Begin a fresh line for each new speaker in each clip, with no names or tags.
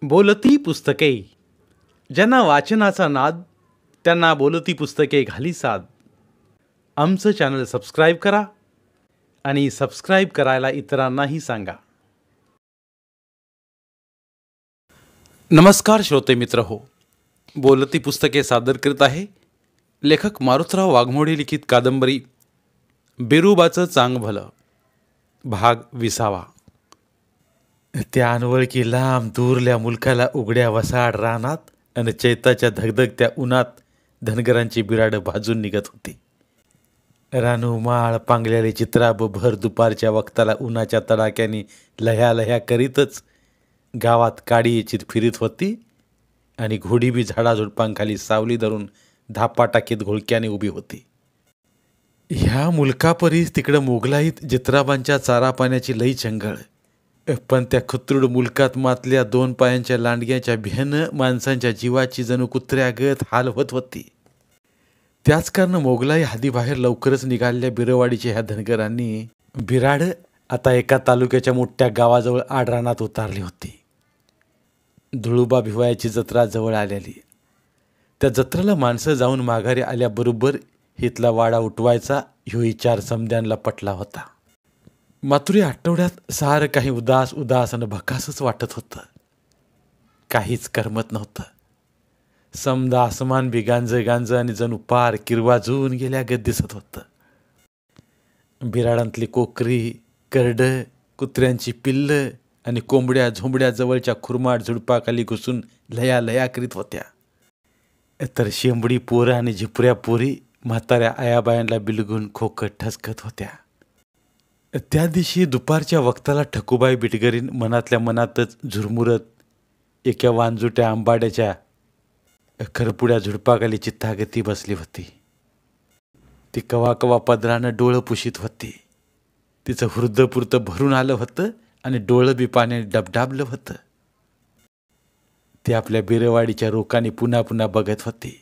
बोलती पुस्तके. ज्यांना वाचनाचा नाद त्यांना बोलती पुस्तके घाली साद. आमचं चॅनल सबस्क्राईब करा आणि सबस्क्राईब करायला इतरांनाही सांगा. नमस्कार श्रोते मित्र हो, बोलती पुस्तके सादर करत आहे लेखक मारुतराव वाघमोडे लिखित कादंबरी बिरुबाचं चांग भलं, भाग 20. त्या अनवळकी लांब दूरल्या मुलकाला उघड्या वसाड रानात आणि चैताच्या धगधगत्या उन्हात धनगरांची बिराडं भाजून निघत होती. रानू माळ पांगलेले चित्राब भर दुपारच्या वक्ताला उन्हाच्या तडाक्याने लह्या लह्या करीतच गावात काडी येचीत फिरीत होती आणि घोडी बी झाडाझुडपांखाली सावली धरून धापा टाकीत घोळक्याने उभी होती. ह्या मुलकापरीस तिकडं मोगलाईत जित्राबांच्या चारा पाण्याची लई चंगळ, पण त्या खतरूड मुलकात मातल्या 2 पायांच्या लांडग्याच्या भ्यानं माणसांच्या जीवाची जणू कुत्र्यागत हाल होत होती. त्याच कारण मोगलाई हादीबाहेर लवकरच निघालेल्या बिरवाडीच्या ह्या धनगरांनी बिराड आता एका तालुक्याच्या मोठ्या गावाजवळ आडरानात उतारली होती. धुळुबा भिवायाची जत्रा जवळ आलेली. त्या जत्रेला माणसं जाऊन माघारी आल्याबरोबर हितला वाडा उठवायचा ह्यो विचार समद्यांना पटला होता. मात्र या आठवड्यात सारं काही उदास उदास आणि भकासच वाटत होतं. काहीच करमत नव्हतं. समदा आसमान बी गांज गांज आणि जणू पार किरवाजून गेल्यागत दिसत होतं. बिराडांतली कोकरी, करड, कुत्र्यांची पिल्लं आणि कोंबड्या झोंबड्या जवळच्या खुरमाट झुडपाखाली घुसून लया लया करीत होत्या. तर शेंबडी पोरं आणि झिपऱ्या पोरी म्हाताऱ्या आयाबायांना बिलगून खोकत ठसकत होत्या. त्या दिवशी दुपारच्या वक्ताला ठकूबाई बिटगरीन मनातल्या मनातच झुरमुरत एका वांजुट्या आंबाड्याच्या खरपुड्या झुडपाखाली चित्तागती बसली होती. ती कवा कवा पदरानं डोळं पुशीत होती. तिचं हृदयपुरतं भरून आलं होतं आणि डोळं बी पाण्याने डबडाबलं होतं. ती आपल्या बिरवाडीच्या रोकाने पुन्हा पुन्हा बघत होती.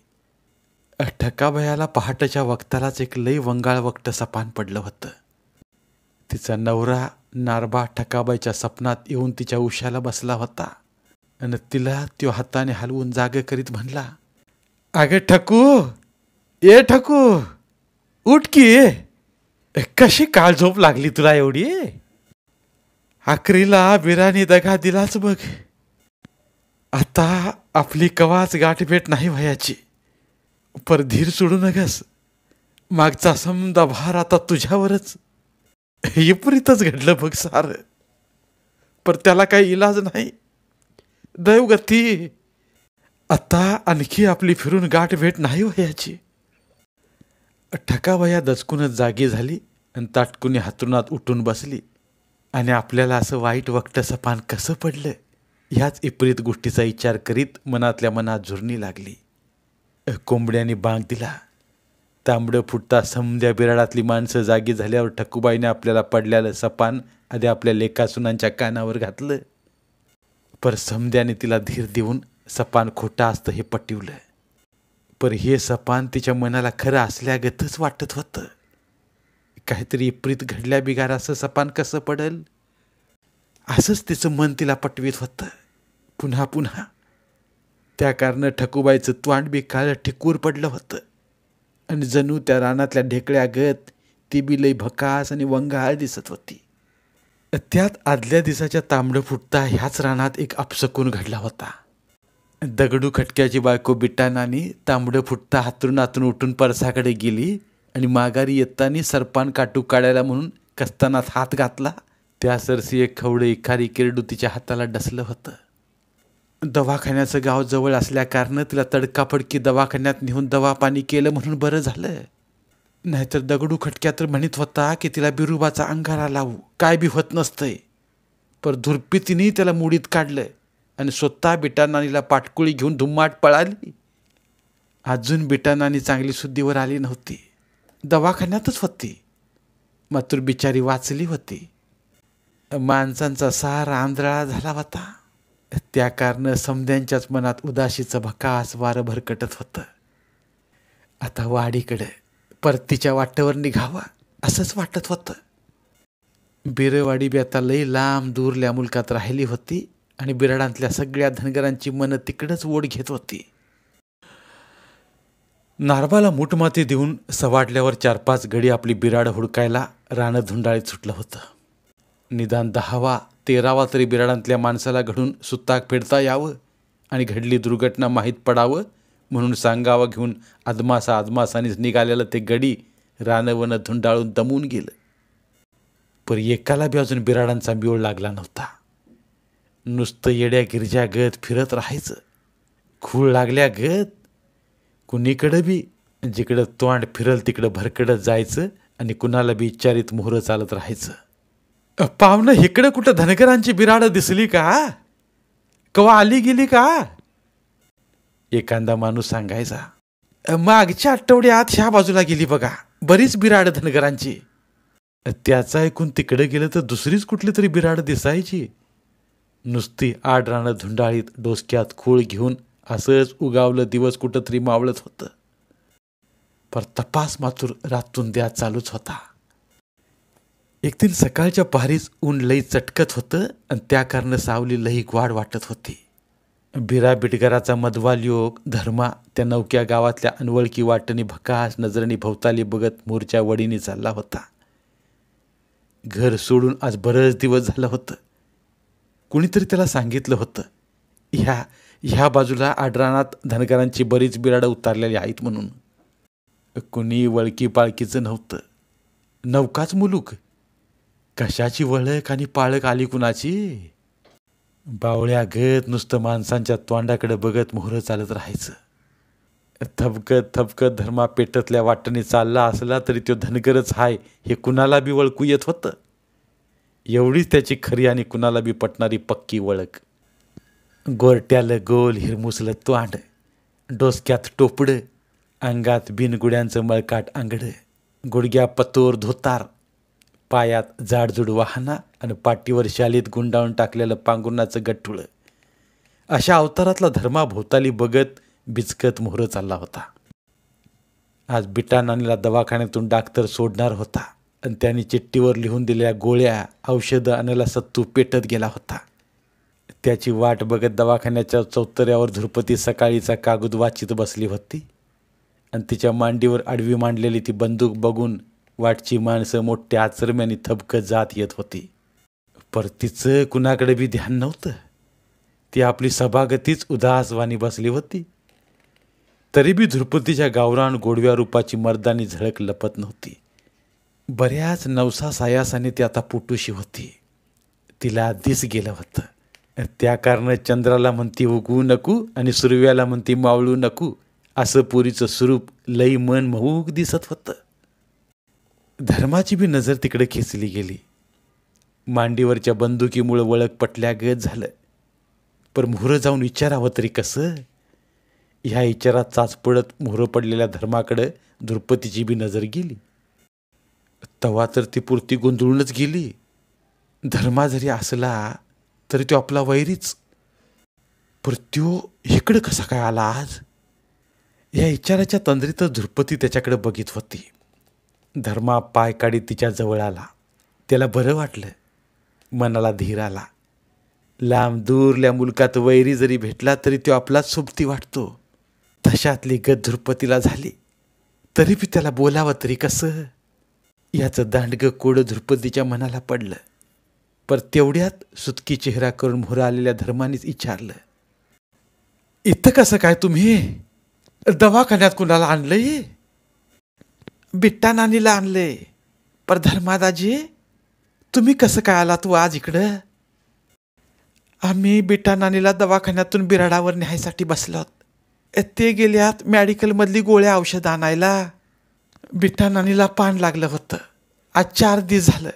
ठकाबायाला पहाटेच्या वक्तालाच एक लई वंगाळ वक्त सपान पडलं होतं. तिचा नवरा नारबा ठकाबाईच्या सपनात येऊन तिच्या उशाला बसला होता आणि तिला त्यो हाताने हलवून जाग करीत म्हणला, "अगं ठकू, ये ठकू, उठ की. कशी काळ झोप लागली तुला एवढी? आखरीला बिराने दगा दिलाच बघ. आता आपली कवाच गाठभेट नाही व्हायची. पर धीर सोडू नगस. मागचा समदा भार आता तुझ्यावरच. विपरीतच घडलं बघ सार, पर त्याला काही इलाज नाही. दैवगती, आता आणखी आपली फिरून गाठ भेट नाही व्हायची." ठकाबाया दचकूनच जागी झाली आणि ताटकुनी हातरुणात उठून बसली आणि आपल्याला असं वाईट वक्त सपान कसं पडलं ह्याच विपरीत गोष्टीचा विचार करीत मनातल्या मनात झुरणी लागली. कोंबड्याने बांग दिला. तांबडं फुटता समद्या बिराडातली माणसं जागी झाल्यावर ठकूबाईने आपल्याला पडल्यालं सपान आधी आपल्या लेकासुनांच्या कानावर घातलं. पर समद्याने तिला धीर देऊन सपान खोटा असतं हे पटवलं. पर हे सपान तिच्या मनाला खरं असल्यागतच वाटत होतं. काहीतरी विपरीत घडल्या बिगार असं सपान कसं पडल असंच तिचं मन तिला पटवीत होतं पुन्हा पुन्हा. त्या कारण ठकूबाईचं तोंड बी काळं ठिकूर पडलं होतं आणि जणू त्या रानातल्या ढेकळ्यागत ती बी लई भकास आणि वंगाळ दिसत होती. त्यात आदल्या दिवसाच्या तांबडं फुटता ह्याच रानात एक अपशकुन घडला होता. दगडू खटक्याची बायको बिटानानी तांबडं फुटता हातरुणातून उठून परसाकडे गेली आणि माघारी येताना सरपान काटू काढायला म्हणून कस्तानात हात घातला. त्या सरसी एक खवडं इखारी किरडू तिच्या हाताला डसलं होतं. दवाखान्याचं गाव जवळ असल्या कारण तिला तडकाफडकी दवाखान्यात नेऊन दवा पाणी केलं म्हणून बरं झालं. नाहीतर दगडू खटक्या तर म्हणत होता की तिला बिरुबाचा अंगारा लावू, काय बी होत नसतंय. पर धुरपीतीने त्याला मुडीत काढलं आणि स्वतः बिटानानीला पाटकुळी घेऊन धुम्माट पळाली. अजून बिटानानी चांगली शुद्धीवर आली नव्हती. दवाखान्यातच होती. मात्र बिचारी वाचली होती. माणसांचा सारा आंधळा झाला होता. त्या कारण समद्यांच्याच मनात उदाशीचं भकास वारं भरकटत होतं. आता वाडीकडे परतीच्या वाटेवर निघावा असंच वाटत होतं. बिरवाडी बी आता लई लांब दूरल्या मुलकात राहिली होती आणि बिराडांतल्या सगळ्या धनगरांची मनं तिकडंच ओढ घेत होती. नारबाला मूठमाती देऊन सवाटल्यावर 4-5 गडी आपली बिराड हुडकायला रानं धुंडाळीत सुटलं होतं. निदान 10वा-13वा तरी बिराडांतल्या माणसाला घडून सुताक फेडता यावं आणि घडली दुर्घटना माहीत पडावं म्हणून सांगावं घेऊन अदमासानेच निघालेलं ते गडी रानवनं धुंडाळून दमून गेलं. पर एकाला बी अजून बिराडांचा मिळ लागला नव्हता. नुसतं येड्या गिरज्या गत फिरत राहायचं, खूळ लागल्या गत. कुणीकडं बी जिकडं तोंड फिरल तिकडं भरकडत जायचं आणि कुणाला बी इच्चारीत मोहरं चालत राहायचं. पाहुणं इकडं कुठं धनगरांची बिराडं दिसली का? कवा आली गेली का? एखादा माणूस सांगायचा, मागच्या आठवड्यात ह्या बाजूला गेली बघा, बरीच बिराड धनगरांची. त्याचं ऐकून तिकडे गेलं तर दुसरीच कुठली तरी बिराड दिसायची. नुसती आड रानं धुंडाळीत डोसक्यात खूळ घेऊन असंच उगावलं दिवस कुठं तरी मावळत होतं. पर तपास मात्र रातून द्या चालूच होता. एक दिन सकाळच्या पहारीच ऊन लई चटकत होतं आणि त्या कारण सावली लई ग्वाड वाटत होती. बिरा बिटगराचा मधवाल योग धर्मा त्या नवक्या गावातल्या अनवळकी वाटणी भकास नजरेने भोवताली बघत मोरच्या वडीने चालला होता. घर सोडून आज बरंच दिवस झालं होतं. कुणीतरी त्याला सांगितलं होतं ह्या बाजूला आडरानात धनगरांची बरीच बिराडं उतारलेली आहेत म्हणून. कुणी वळकी पाळकीचं नव्हतं. नौकाच मुलूक. कशाची वळख आणि पाळक आली कुणाची? बावळ्या गत नुसतं माणसांच्या तोंडाकडे बघत मोहरं चालत राहायचं. थपकत धर्मा पेटतल्या वाटेने चालला असला तरी तो धनगरच हाय हे कुणाला बी वळकू येत होतं. एवढीच त्याची खरी आणि कुणाला बी पटणारी पक्की वळख. गोरट्यालं गोल हिरमुसलं तोंड, डोसक्यात टोपडं, अंगात बिनगुड्यांचं मळकाट आंगडं, गुडघ्या पतोर धोतार, पायात जाडजूड वाहना आणि पाठीवर शालीत गुंडाळून टाकलेलं पांघरुणाचं गठ्ठुळं. अशा अवतारातला धर्मा भोवताली बघत बिचकत मोहरं चालला होता. आज बिटानानीला दवाखान्यातून डाक्टर सोडणार होता आणि त्यांनी चिठ्ठीवर लिहून दिलेल्या गोळ्या औषधं आणायला सत्तू पेटत गेला होता. त्याची वाट बघत दवाखान्याच्या चौतऱ्यावर धुरपती सकाळीचा कागद वाचित बसली होती आणि तिच्या मांडीवर आडवी मांडलेली ती बंदूक बघून वाटची माणसं मोठ्या आचरम्याने थबकत जात येत होती. पर तिचं कुणाकडे बी ध्यान नव्हतं. ती आपली सभागतीच उदासवाणी बसली होती. तरी बी धुरपतीच्या गावरान गोडव्या रूपाची मर्दानी झळक लपत नव्हती. बऱ्याच नवसा सायासाने ती आता पोटूशी होती. तिला दिस गेलं होतं. त्या कारण चंद्राला म्हणती उगवू नको आणि सुरव्याला म्हणती मावळू नको असं पुरीचं स्वरूप लई मन मोहूक दिसत होतं. धर्माची बी नजर तिकडे खेचली गेली. मांडीवरच्या बंदुकीमुळं वळख पटल्यागत झालं. पर मोहरं जाऊन विचारावं तरी कसं? ह्या विचारात चाच पडत मोहरं पडलेल्या धर्माकडं धुरपतीची बी नजर गेली. तवा तर ती पुरती गोंधळूनच गेली. धर्मा जरी असला तरी तो आपला वैरीच. पर त्यो इकडं कसा काय आला आज? या विचाराच्या तंद्रीतच धुरपती त्याच्याकडे बघित होती. धर्मा पाय काढीत तिच्या जवळ आला. त्याला बरं वाटलं. मनाला धीर आला. लांब दूरल्या मुलकात वैरी जरी भेटला तरी तो आपलाच सोबती वाटतो. तशातली गत धुरपतीला झाली. तरी बी त्याला बोलावं तरी कसं? याचं दांडगं कोडं धुरपतीच्या मनाला पडलं. पर तेवढ्यात सुतकी चेहरा करून मोहरं आलेल्या धर्मानेच विचारलं, इथं कसं काय तुम्ही? दवाखान्यात कुणाला आणलंय? बिट्टा नानीला आणलंय. पर धर्मादाजी तुम्ही कसं काय आला तू आज इकडं? आम्ही बिट्टा नानीला दवाखान्यातून बिराडावर न्यायसाठी बसलोत. ते गेल्यात मेडिकलमधली गोळ्या औषध आणायला. बिट्टा नानीला पान लागलं होतं. आज 4 दिवस झालं.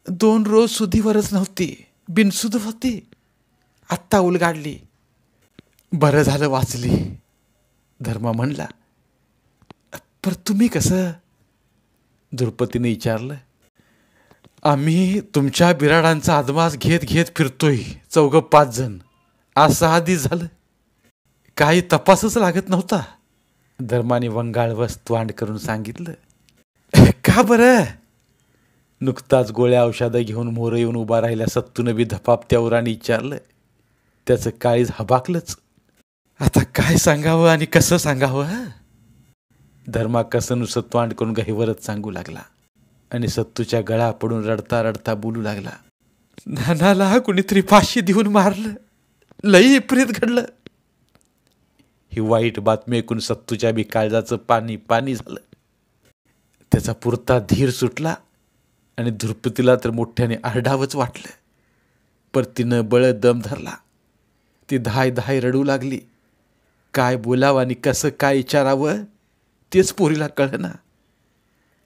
2 रोज सुधीवरच नव्हती, बिनसुध होती. आत्ता उलगाडली. बरं झालं वाचली, धर्मा म्हणला. पर तुम्ही कसं? धुरपतीने विचारलं. आम्ही तुमच्या बिराडांचा अदमास घेत घेत फिरतोय 4-5 जण. आज 6 दिवस झालं. काही तपासच लागत नव्हता. धर्माने वंगाळवस तोंड करून सांगितलं. का बरं? नुकताच गोळ्या औषधं घेऊन मोहरं येऊन उभा राहिल्या सत्तून बी धपापत्या उराने विचारलं. त्याचं काळीज हबाकलंच. आता काय सांगावं आणि कसं सांगावं. धर्मा कसं नुसतं तोंड करून गहिवरच सांगू लागला आणि सत्तूच्या गळा पडून रडता रडता बोलू लागला. नानाला कुणीतरी फाशी देऊन मारलं, लई विपरीत घडलं. ही वाईट बातमी ऐकून सत्तूच्या बी काळजाचं पाणी पाणी झालं. त्याचा पुरता धीर सुटला आणि धुरपतीला तर मोठ्याने आरडावंच वाटलं. पर तिनं बळ दम धरला. ती धाय धाय रडू लागली. काय बोलावं आणि कसं काय विचारावं तेच पोरीला कळना.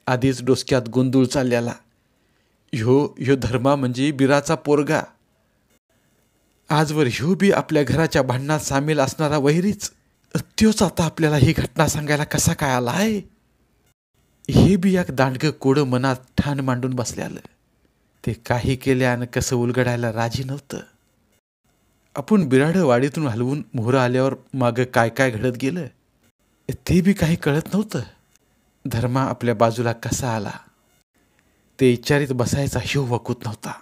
आधीच डोसक्यात गोंधळ चालल्याला. ह्यो धर्मा म्हणजे बिराचा पोरगा. आजवर ह्यो बी आपल्या घराच्या भांडणात सामील असणारा वैरीच. त्योच आता आपल्याला ही घटना सांगायला कसा काय आला आहे. हे बी एक दांडगं कोडं मनात ठाण मांडून बसल्यालं. ते काही केल्यानं कसं उलगडायला राजी नव्हतं. आपण बिराडं वाडीतून हलवून मोहरं आल्यावर मागं काय काय घडत गेलं ते बी काही कळत नव्हतं. धर्मा आपल्या बाजूला कसा आला ते विचारित बसायचा ह्यो वकूत नव्हता.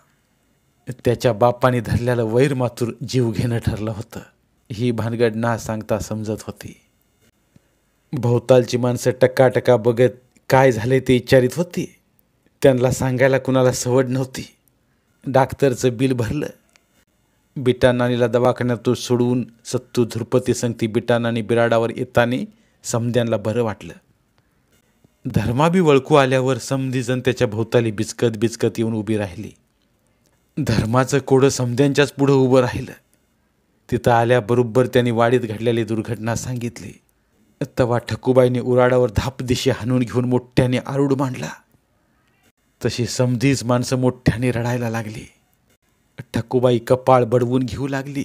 त्याच्या बापाने धरलेलं वैर मातूर जीव घेणं ठरलं होतं. ही भानगड ना सांगता समजत होती. भोवतालची माणसं टक्का बघत काय झाले ते विचारित होती. त्यांना सांगायला कुणाला सवड नव्हती. डाक्टरचं बिल भरलं. बिटानानीला दवाखान्यातून सोडवून सत्तू धुरपती संगती बिटानानी बिराडावर येताना समद्यांना बरं वाटलं. धर्मा बी वळकू आल्यावर समधीजण त्याच्या भोवताली बिचकत येऊन उभी राहिली. धर्माचं कोडं समद्यांच्याच पुढं उभं राहिलं. तिथं आल्याबरोबर त्यांनी वाडीत घडलेली दुर्घटना सांगितली. तवा ठकूबाईने उराडावर धाप दिशी हाणून घेऊन मोठ्याने आरूड मांडला. तशी समधीच माणसं मोठ्याने रडायला लागली. ठकूबाई कपाळ बडवून घेऊ लागली.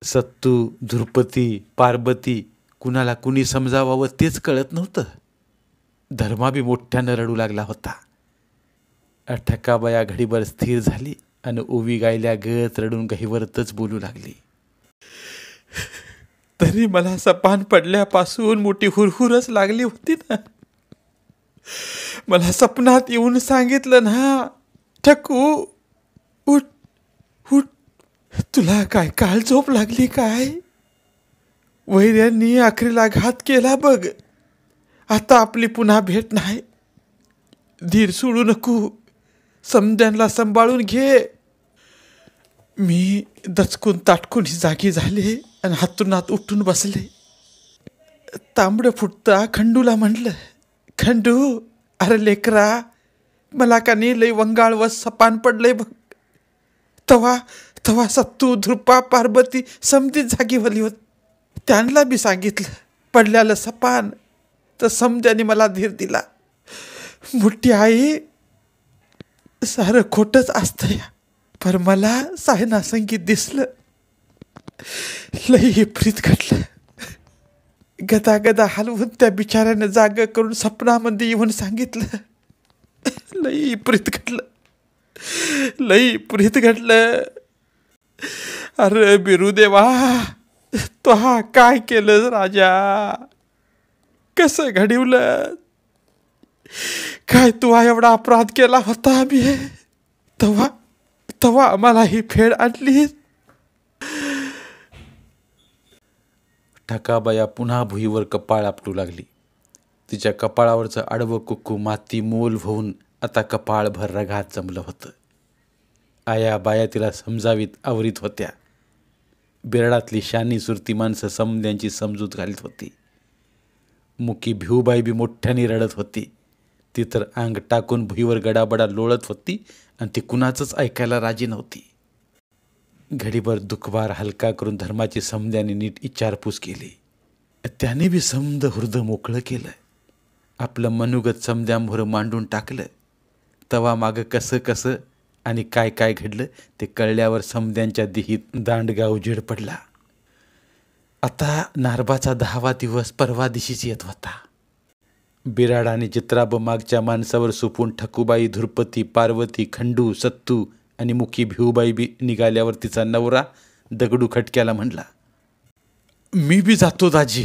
सत्तू, धुरपती, पार्वती कुणाला कुणी समजावावं तेच कळत नव्हतं. धर्मा बी मोठ्यानं रडू लागला होता. ठकाबाया घडीभर स्थिर झाली आणि ओवी गायल्या गत रडून गहिवरतच बोलू लागली. तरी मला सपान पडल्यापासून मोठी हुरहुरच लागली होती ना. मला सपनात येऊन सांगितलं ना, ठकू उठ उठ, तुला काय काळ झोप लागली काय. वैऱ्यांनी आखरीला घात केला बघ. आता आपली पुन्हा भेट नाही. धीर सोडू नको, समद्यांना सांभाळून घे. मी दचकून ताटकून जागी झाले आणि हातूनात उठून बसले. तांबडं फुटता खंडूला म्हणलं, खंडू अरे लेकरा, मला का नाही लई वंगाळ व सपान पडलंय बघ. तवा सत्तू, धृपा, पार्वती समधीच जागी वली होत. त्यांना बी सांगितलं पडल्यालं सपान, तर समद्याने मला धीर दिला. मोठी आई, सारं खोटंच असतं या, पर मला सायना संगीत दिसलं. लई विपरीत घडलं. गदा हलवून त्या बिचाऱ्यानं जाग करून सपनामध्ये येऊन सांगितलं. लई विपरीत घडलं. अरे बिरुदेवा, तो हा काय केलं राजा, कसं घडवलं. काय तू एवढा अपराध केला होता आम्ही, तवा आम्हाला ही फेड आणली. ठकाबाया पुन्हा भुईवर कपाळ आपटू लागली. तिच्या कपाळावरचं आडवं कुक्कू माती मोल होऊन आता कपाळभर रगात जमलं होतं. आया बाया तिला समजावीत आवरीत होत्या. बिराडातली शानी सुरती माणसं समद्यांची समजूत घालीत होती. मुकी भिऊबाई बी मोठ्याने रडत होती. ती तर अंग टाकून भुईवर गडाबडा लोळत होती आणि ती कुणाचंच ऐकायला राजी नव्हती. घडीभर दुखभार हलका करून धर्माची समद्याने नीट विचारपूस केली. त्याने बी समद हृदय मोकळं केलं. आपलं मनुगत समद्यामोहर मांडून टाकलं. तवा मागं कसं आणि काय घडलं ते कळल्यावर समद्यांच्या देहीत दांडगा उजेड पडला. आता नारबाचा 10वा दिवस परवा दिशीच येत होता. बिराड आणि चित्राब मागच्या माणसावर सुपून ठकूबाई, धुरपती, पार्वती, खंडू, सत्तू आणि मुखी भिऊबाई बी निघाल्यावर तिचा नवरा दगडू खटक्याला म्हणला, मी बी जातो दाजी.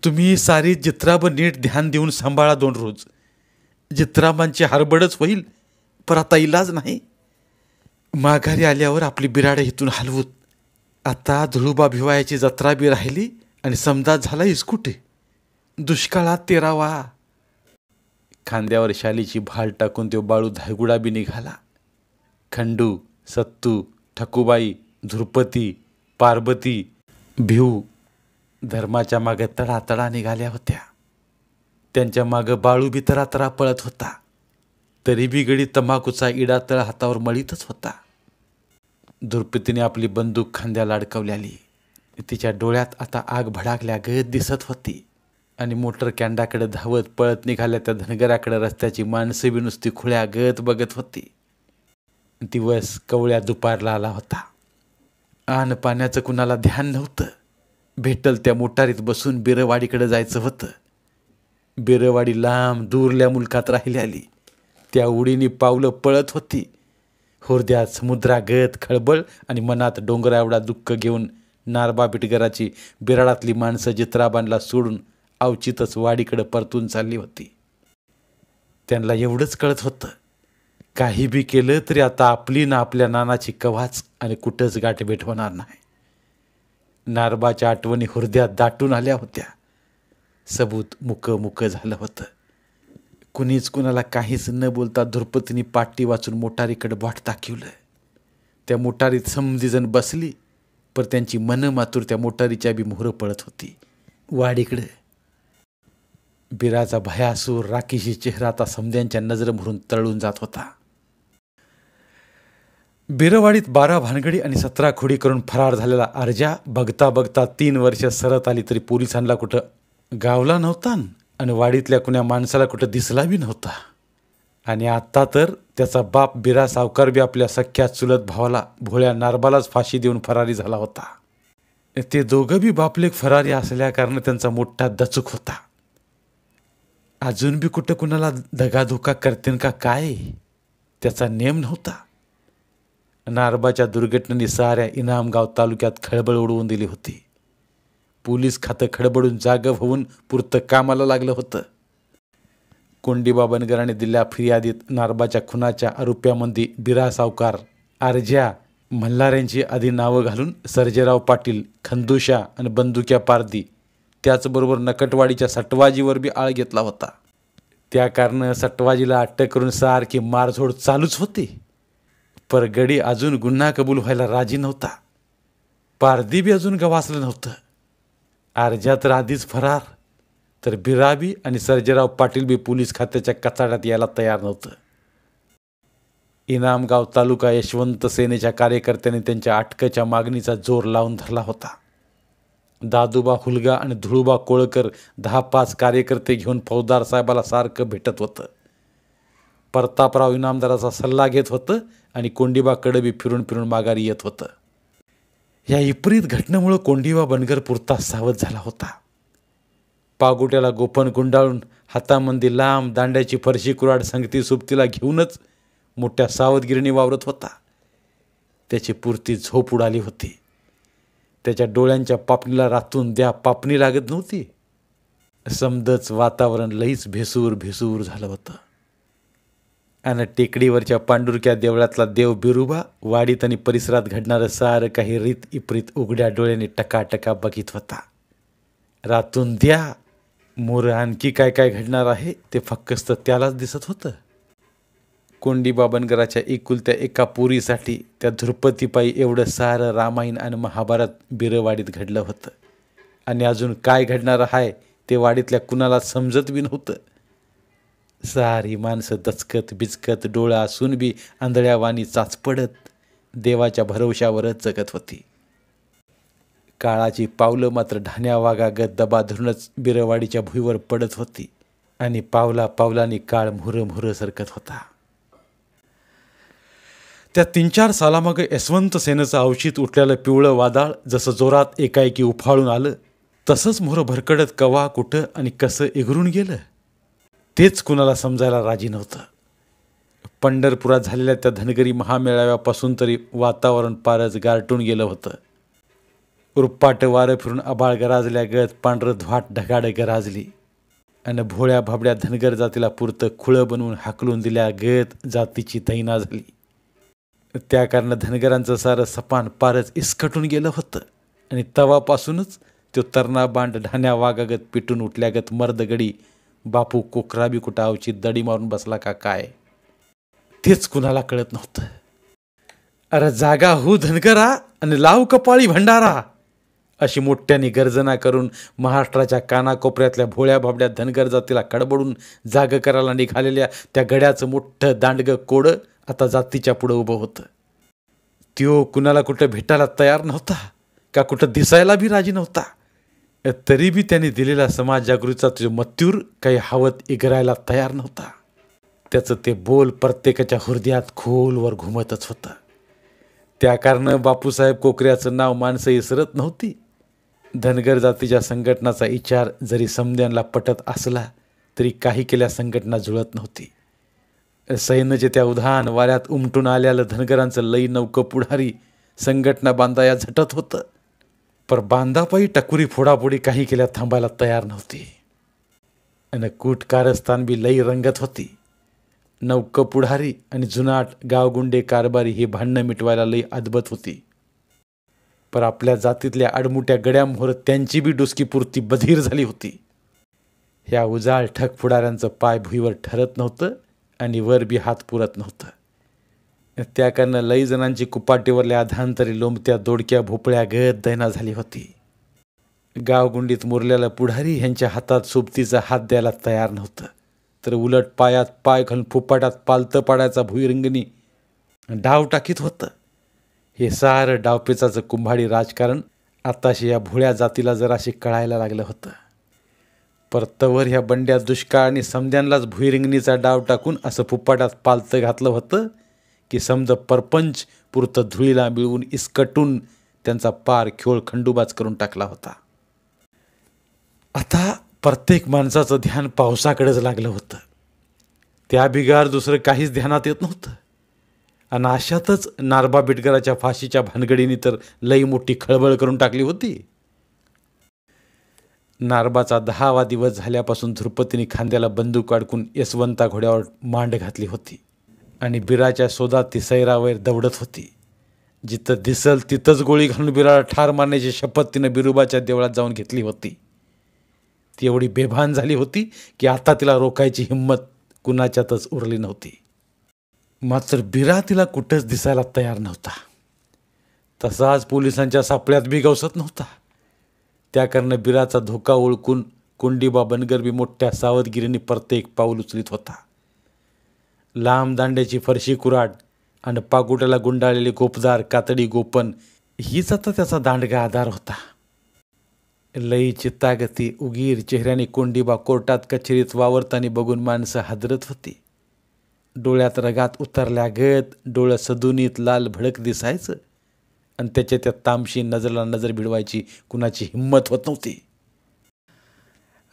तुम्ही सारी जित्राब नीट ध्यान देऊन सांभाळा 2 रोज. जित्राबांची हरबडच होईल, पर आता इलाज नाही. माघारी आल्यावर आपली बिराडं इथून हलवूत. आता धुळुबा भिवायाची जत्रा बी राहिली आणि समजा झाला इस्कुटे. दुष्काळात तेरावा. खांद्यावर शालीची भाल टाकून तो बाळू धायगुडा बी निघाला. खंडू, सत्तू, ठकूबाई, धुरपती, पार्वती, भिऊ धर्माच्या मागे तडातडा निघाल्या होत्या. त्यांच्या मागं बाळू बी तरातरा पळत होता. तरी बी गडी तंबाखूचा इडा तळ हातावर मळीतच होता. धुरपतीने आपली बंदूक खांद्याला अडकवल्याली. तिच्या डोळ्यात आता आग भडाकल्या गत दिसत होती आणि मोटर कॅन्डाकडे धावत पळत निघाल्या त्या धनगराकडे रस्त्याची माणसं बी नुसती खुळ्या गत बघत होती. दिवस कवळ्या दुपारला आला होता. आन पाण्याचं कुणाला ध्यान नव्हतं. भेटल त्या मोटारीत बसून बिरवाडीकडे जायचं होतं. बिरवाडी लांब दूरल्या मुलकात राहिल्याली. त्या उडीनी पावलं पळत होती. हृदयात समुद्रागत खळबळ आणि मनात डोंगरा एवढा दुःख घेऊन नारबा बिटगराची बिराडातली माणसं जित्राबांना सोडून अवचितच वाडीकडे परतून चालली होती. त्यांना एवढंच कळत होतं, काही बी केलं तरी आता आपली ना आपल्या नानाची कवाच आणि कुठंच गाठभेट होणार नाही. नारबाच्या आठवणी हृदयात दाटून आल्या होत्या. सबूत मुक झालं होतं. कुणीच कुणाला काहीच न बोलता धुरपतीने पाटी वाचून मोटारीकडे बोट दाखवलं. त्या मोटारीत समधीजण बसली, पर त्यांची मन मातूर त्या मोटारीच्या बी मोहरं पळत होती वाडीकडे. बिराचा भयासूर राखीशी चेहरा आता समद्यांच्या नजर भरून तळून जात होता. बिरवाडीत 12 भानगडी आणि 17 खोडी करून फरार झालेला अर्जा बघता बघता 3 वर्ष सरत आली तरी पोलिसांना कुठं गावला नव्हता आणि वाडीतल्या कुण्या माणसाला कुठं दिसला बी नव्हता. आणि आत्ता तर त्याचा बाप बिरा सावकार बी आपल्या सख्या चुलत भावाला भोळ्या नारबालाच फाशी देऊन फरारी झाला होता. ते दोघं बी बापलेक फरारी असल्याकारणे त्यांचा मोठा दचूक होता. अजून बी कुठं कुणाला दगाधोका करतेन का काय त्याचा नेम नव्हता. नारबाच्या दुर्घटनेने साऱ्या इनामगाव तालुक्यात खळबळ उडवून दिली होती. पोलीस खातं खडबडून जागं होऊन पुरतं कामाला लागलं होतं. कोंडीबा बनगराने दिल्या फिर्यादीत नारबाच्या खुनाच्या आरोप्यामध्ये बिरा सावकार, अर्ज्या, मल्हार आदी नावं घालून सर्जेराव पाटील, खंदुशा आणि बंदुक्या पारदी त्याचबरोबर नकटवाडीच्या सटवाजीवर बी आळ घेतला होता. त्या कारण सटवाजीला अटक करून सारखी मारझोड चालूच होती. पर गडी अजून गुन्हा कबूल व्हायला राजी नव्हता. पारदी बी अजून गवासलं नव्हतं. अर्जा तर आधीच फरार, तर बिराबी आणि सर्जेराव पाटील बी पोलीस खात्याच्या कचाड्यात यायला तयार नव्हतं. इनामगाव तालुका यशवंत सेनेच्या कार्यकर्त्यांनी त्यांच्या अटकेच्या मागणीचा जोर लावून धरला होता. दादूबा हुलगा आणि धुळुबा कोळकर 10-5 कार्यकर्ते घेऊन फौजदार साहेबाला सारखं भेटत होतं. प्रतापराव इनामदाराचा सल्ला घेत होतं आणि कोंडीबाकडे बी फिरून फिरून माघारी येत होतं. या विपरीत घटनेमुळं कोंडीबा बनगर पुरता सावध झाला होता. पागोट्याला गोफण गुंडाळून हातामध्ये लांब दांड्याची फरशी कुराड संगती सुबतीला घेऊनच मोठ्या सावधगिरीने वावरत होता. त्याची पुरती झोप उडाली होती. त्याच्या डोळ्यांच्या पापणीला रातून द्या पापणी लागत नव्हती. समदच वातावरण लईच भेसूर झालं होतं. आणि टेकडीवरच्या पांडुरक्या देवळातला देव बिरुबा वाडीत आणि परिसरात घडणारं सारं काही रीत इप्रीत उघड्या डोळ्याने टकाटका बघित होता. रातून द्या मोर आणखी काय काय घडणार आहे ते फक्कस्त त्यालाच दिसत होतं. कोंडीबा बनगराच्या एकुलत्या एका पोरीसाठी त्या धुरपतीपायी एवढं सारं रामायण आणि महाभारत बिरवाडीत घडलं होतं. आणि अजून काय घडणार आहे ते वाडीतल्या कुणाला समजत बी नव्हतं. सारी माणसं दचकत बिचकत डोळा असून बी आंधळ्यावानी चाचपडत देवाच्या भरवशावरच जगत होती. काळाची पावलं मात्र ढाण्या वागागत दबा धरूनच बिरवाडीच्या भुईवर पडत होती आणि पावला पावलांनी काळ म्हुरं सरकत होता. त्या 3-4 सालामागं यशवंत सेनेचं अवचित उठलेलं पिवळं वादळ जसं जोरात एकाएकी उफाळून आलं, तसंच मोहरं भरकडत कवा कुठं आणि कसं एगरून गेलं तेच कुणाला समजायला राजी नव्हतं. पंढरपुरात झालेल्या त्या धनगरी महामेळाव्यापासून तरी वातावरण पारच गारटून गेलं होतं. उरपाट वारं फिरून आबाळ गराजल्यागत पांढरं ध्वाट ढगाडं गराजली आणि भोळ्या भाबड्या धनगर जातीला पुरतं खुळं बनवून हाकलून दिल्यागत जातीची दैना झाली. त्या कारण धनगरांचं सारं सपान पारच इसकटून गेलं होतं आणि तवापासूनच तो तरणा बांड ढाण्या वागागत पिटून उठल्यागत मर्दगडी बापू कोकराबी कुटावची दडी मारून बसला का काय तेच कुणाला कळत नव्हतं. अरे जागा हो धनगरा आणि लाव कपाळी भंडारा अशी मोठ्याने गर्जना करून महाराष्ट्राच्या कानाकोपऱ्यातल्या भोळ्या भाबड्या धनगर जातीला कडबडून जाग करायला निघालेल्या त्या गड्याचं मोठं दांडगं कोडं आता जातीच्या पुढं उभं होतं. त्यो कुणाला कुठं भेटायला तयार नव्हता का कुठं दिसायला बी राजी नव्हता. तरी बी त्याने दिलेला समाज जागृतीचा तुझं मत्यूर काही हवत इगरायला तयार नव्हता. त्याचं ते बोल प्रत्येकाच्या हृदयात खोलवर घुमतच होतं. त्या कारण बापूसाहेब कोकऱ्याचं नाव माणसं इसरत नव्हती. धनगर जातीच्या संघटनाचा विचार जरी समद्यांना पटत असला तरी काही केल्या संघटना जुळत नव्हती. सैन्याचे त्या उधाण वाऱ्यात उमटून आल्याला धनगरांचं लई नौकं पुढारी संघटना बांधाया झटत होतं. पर बांधापायी टकुरी फोडाफोडी काही केल्या थांबायला तयार नव्हती. आणि कूट कारस्थान बी लई रंगत होती. नौकं पुढारी आणि जुनाट गावगुंडे कारभारी ही भांडणं मिटवायला लई अदबत होती. पर आपल्या जातीतल्या अडमुट्या गड्यामोहर त्यांची बी डुसकीपुरती बधीर झाली होती. ह्या उजाळ ठक पुढाऱ्यांचं पाय भुईवर ठरत नव्हतं आणि वर बी हात पुरत नव्हतं. त्या कारण लई जणांची कुपाटीवरल्या अधांतरी लोंबत्या दोडक्या भोपळ्या गत दैना झाली होती. गावगुंडीत मुरल्याला पुढारी ह्यांच्या हातात सोबतीचा हात द्यायला तयार नव्हतं, तर उलट पायात पाय घालून फुपाटात पालतं पाडायचा भुईरंगणी डाव टाकीत होतं. हे सारं डावपेचाचं कुंभाडी राजकारण आताशी या भोळ्या जातीला जराशी कळायला लागलं होतं. परतवर ह्या बंड्या दुष्काळ आणि समद्यांनाच भुईरिंगणीचा डाव टाकून असं फुपाटात पालतं घातलं होतं की समद परपंच पुरतं धुळीला मिळवून इसकटून त्यांचा पार खेळ खंडोबाच करून टाकला होता. आता प्रत्येक माणसाचं ध्यान पावसाकडेच लागलं होतं. त्या बिगार दुसरं काहीच ध्यानात येत नव्हतं. आणि अशातच नारबा बिटकराच्या फाशीच्या भानगडीने तर लई मोठी खळबळ करून टाकली होती. नारबाचा 10वा दिवस झाल्यापासून धृपतीने खांद्याला बंदूक अडकून यशवंता घोड्यावर मांड घातली होती आणि बिराच्या शोधात ती सैरावैर दौडत होती. जिथं दिसल तिथंच गोळी घालून बिराला ठार मारण्याची शपथ तिनं बिरुबाच्या देवळात जाऊन घेतली होती. ती एवढी बेभान झाली होती की आता तिला रोखायची हिंमत कुणाच्यातच उरली नव्हती. मात्र बिरा तिला कुठंच दिसायला तयार नव्हता. तसाच पोलिसांच्या सापळ्यात बी गवसत नव्हता. त्या कारण बिराचा धोका ओळखून कोंडीबा बनगर बी मोठ्या सावधगिरीने प्रत्येक पाऊल उचलीत होता. लांब दांड्याची फरशी कुराड आणि पाकुट्याला गुंडाळलेले गोपदार कातडी गोपन हीच आता त्याचा दांडगा आधार होता. लई चित्तागती उगीर चेहऱ्याने कोंडीबा कोर्टात कचेरीत वावरताना बघून माणसं हादरत होती. डोळ्यात रगात उतरल्यागत डोळं सदुनीत लाल भडक दिसायचं आणि त्याच्या त्या तामशी नजरला नजर भिडवायची कुणाची हिंमत होत नव्हती.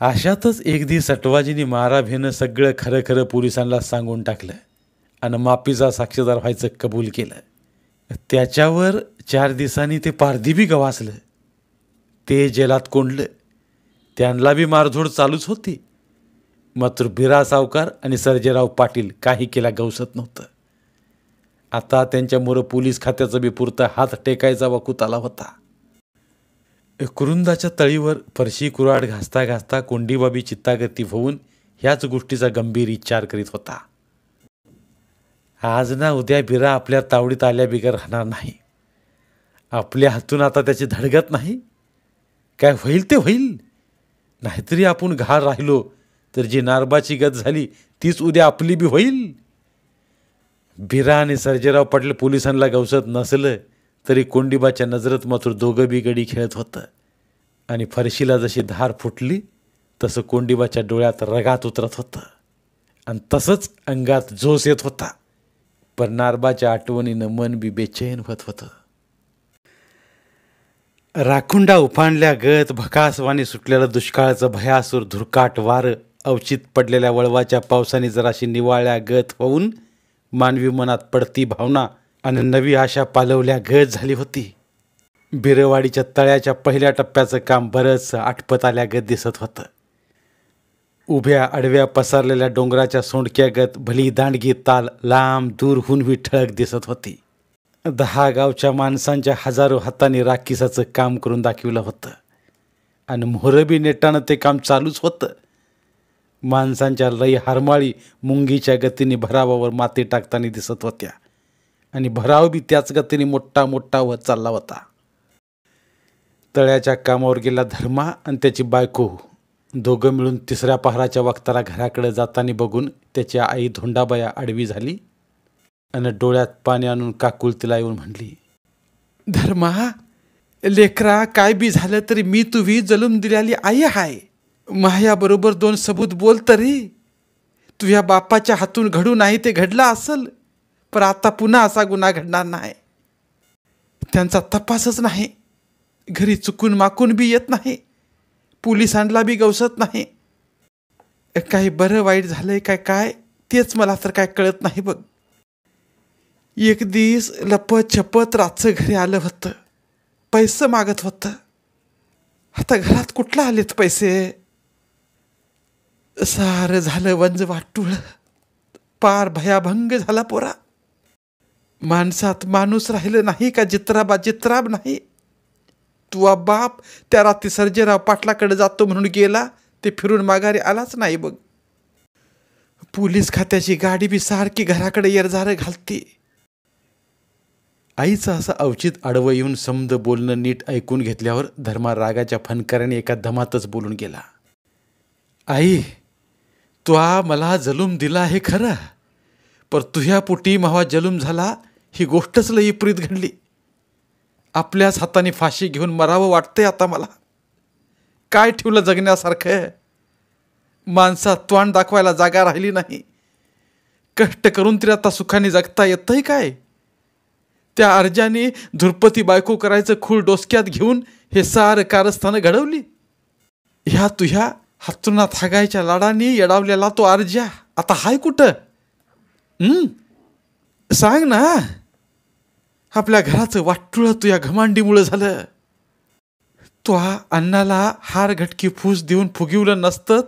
अशातच एक दिवस सटवाजीने माराभेनं सगळं खरं खरं पोलिसांना सांगून टाकलं आणि माफीचा साक्षीदार व्हायचं कबूल केलं. त्याच्यावर 4 दिवसांनी ते पारधी बी गवासलं. ते जेलात कोंडलं. त्यांना बी मारझोड चालूच होती. मात्र बिरा सावकार आणि सर्जेराव पाटील काही केला गवसत नव्हतं. आता त्यांच्यामुळं पोलीस खात्याचा बी पुरता हात टेकायचा वकूत आला होता. कुरुंदाच्या तळीवर फरशी कुराड घासता घासता कोंडीबाबी चित्तागती होऊन ह्याच गोष्टीचा गंभीर विचार करीत होता. आज ना उद्या बिरा आपल्या तावडीत आल्या बिगर राहणार नाही. आपल्या हातून आता त्याची धडगत नाही. काय होईल ते होईल. नाहीतरी आपण घार राहिलो तर जी नारबाची गत झाली तीच उद्या आपली बी होईल. बिरा आणि सर्जेराव पाटील पोलिसांना गवसत नसलं तरी कोंडीबाच्या नजरेत मात्र दोघं बी गडी खेळत होतं. आणि फरशीला जशी धार फुटली तसं कोंडीबाच्या डोळ्यात रगात उतरत होतं आणि तसंच अंगात जोश येत होता. पण नारबाच्या आठवणीनं मन बी बेचैन होत होतं. राखुंडा उफाणल्या गत भकासवानी सुटलेलं दुष्काळाचं भयासूर धुरकाट वारं अवचित पडलेल्या वळवाच्या पावसाने जराशी निवाळल्या गत होऊन मानवी मनात पडती भावना आणि नवी आशा पालवल्या गत झाली होती. बिरवाडीच्या तळ्याच्या पहिल्या टप्प्याचं काम बरंच आटपत आल्यागत दिसत होतं. उभ्या आडव्या पसरलेल्या डोंगराच्या सोंडक्यागत भली दांडगी ताल लांब दूर हुनवी ठळक दिसत होती. 10 गावच्या माणसांच्या हजारो हातांनी राखीसाचं काम करून दाखवलं होतं आणि मोहरबी नेटानं ते काम चालूच होतं. माणसांच्या लई हारमाळी मुंगीच्या गतीने भरावावर माती टाकताना दिसत होत्या आणि भराव बी त्याच गतीने मोठा मोठा होत चालला होता. तळ्याच्या कामावर गेला धर्मा आणि त्याची बायको दोघं मिळून तिसऱ्या पहाराच्या वक्ताला घराकडे जाताना बघून त्याची आई धोंडाबाया आडवी झाली आणि डोळ्यात पाणी आणून काकुलतीला येऊन म्हणली, धर्मा, लेकरा, काय बी झालं तरी मी तुझी जलूम दिलेली आई आहे. मायाबरोबर 2 सबूत बोल तरी. तुझ्या बापाच्या हातून घडू नाही ते घडलं असल, पण आता पुन्हा असा गुन्हा घडणार नाही. त्यांचा तपासच नाही. घरी चुकून माकून बी येत नाही. पोलिसांना बी गवसत नाही. काही बरं वाईट झालंय काय काय तेच मला तर काय कळत नाही बघ. एक दिवस लपत छपत रातचं घरी आलं होतं. पैसे मागत होतं. आता घरात कुठला आलेत पैसे? सारं झालं वंज वाटूळ. पार भयाभंग झाला पोरा. माणसात माणूस राहिलं नाही का जित्राबा जित्राब नाही. तुझा बाप त्या रात्री सर्जेराव पाटलाकडे जातो म्हणून गेला, ते फिरून माघारी आलाच नाही बघ. पोलीस खात्याची गाडी बी सारखी घराकडे येरझारं घालते. आईचं असं अवचित आडवं येऊन समद बोलणं नीट ऐकून घेतल्यावर धर्मा रागाच्या फनकाराने एका दमातच बोलून गेला, आई, तुआ मला जलूम दिला आहे खरं, पर तुझ्या पोटी मावा जलूम झाला ही गोष्टच लई विपरीत घडली. आपल्याच हाताने फाशी घेऊन मरावं वाटतंय आता मला. काय ठेवलं जगण्यासारखं? माणसात तोंड दाखवायला जागा राहिली नाही. कष्ट करून तरी आता सुखाने जगता येतंय काय? त्या अर्जाने धुरपती बायको करायचं खूळ डोसक्यात घेऊन हे सारं कारस्थानं घडवली. ह्या तुझ्या हातूनात हागायच्या लाडाने येडावलेला तो अर्जा आता हाय कुठं? सांग ना. आपल्या घराचं वाटुळं तुझ्या घमांडीमुळं झालं. तो अण्णाला हार घटकी फूस देऊन फुगिवलं नसतं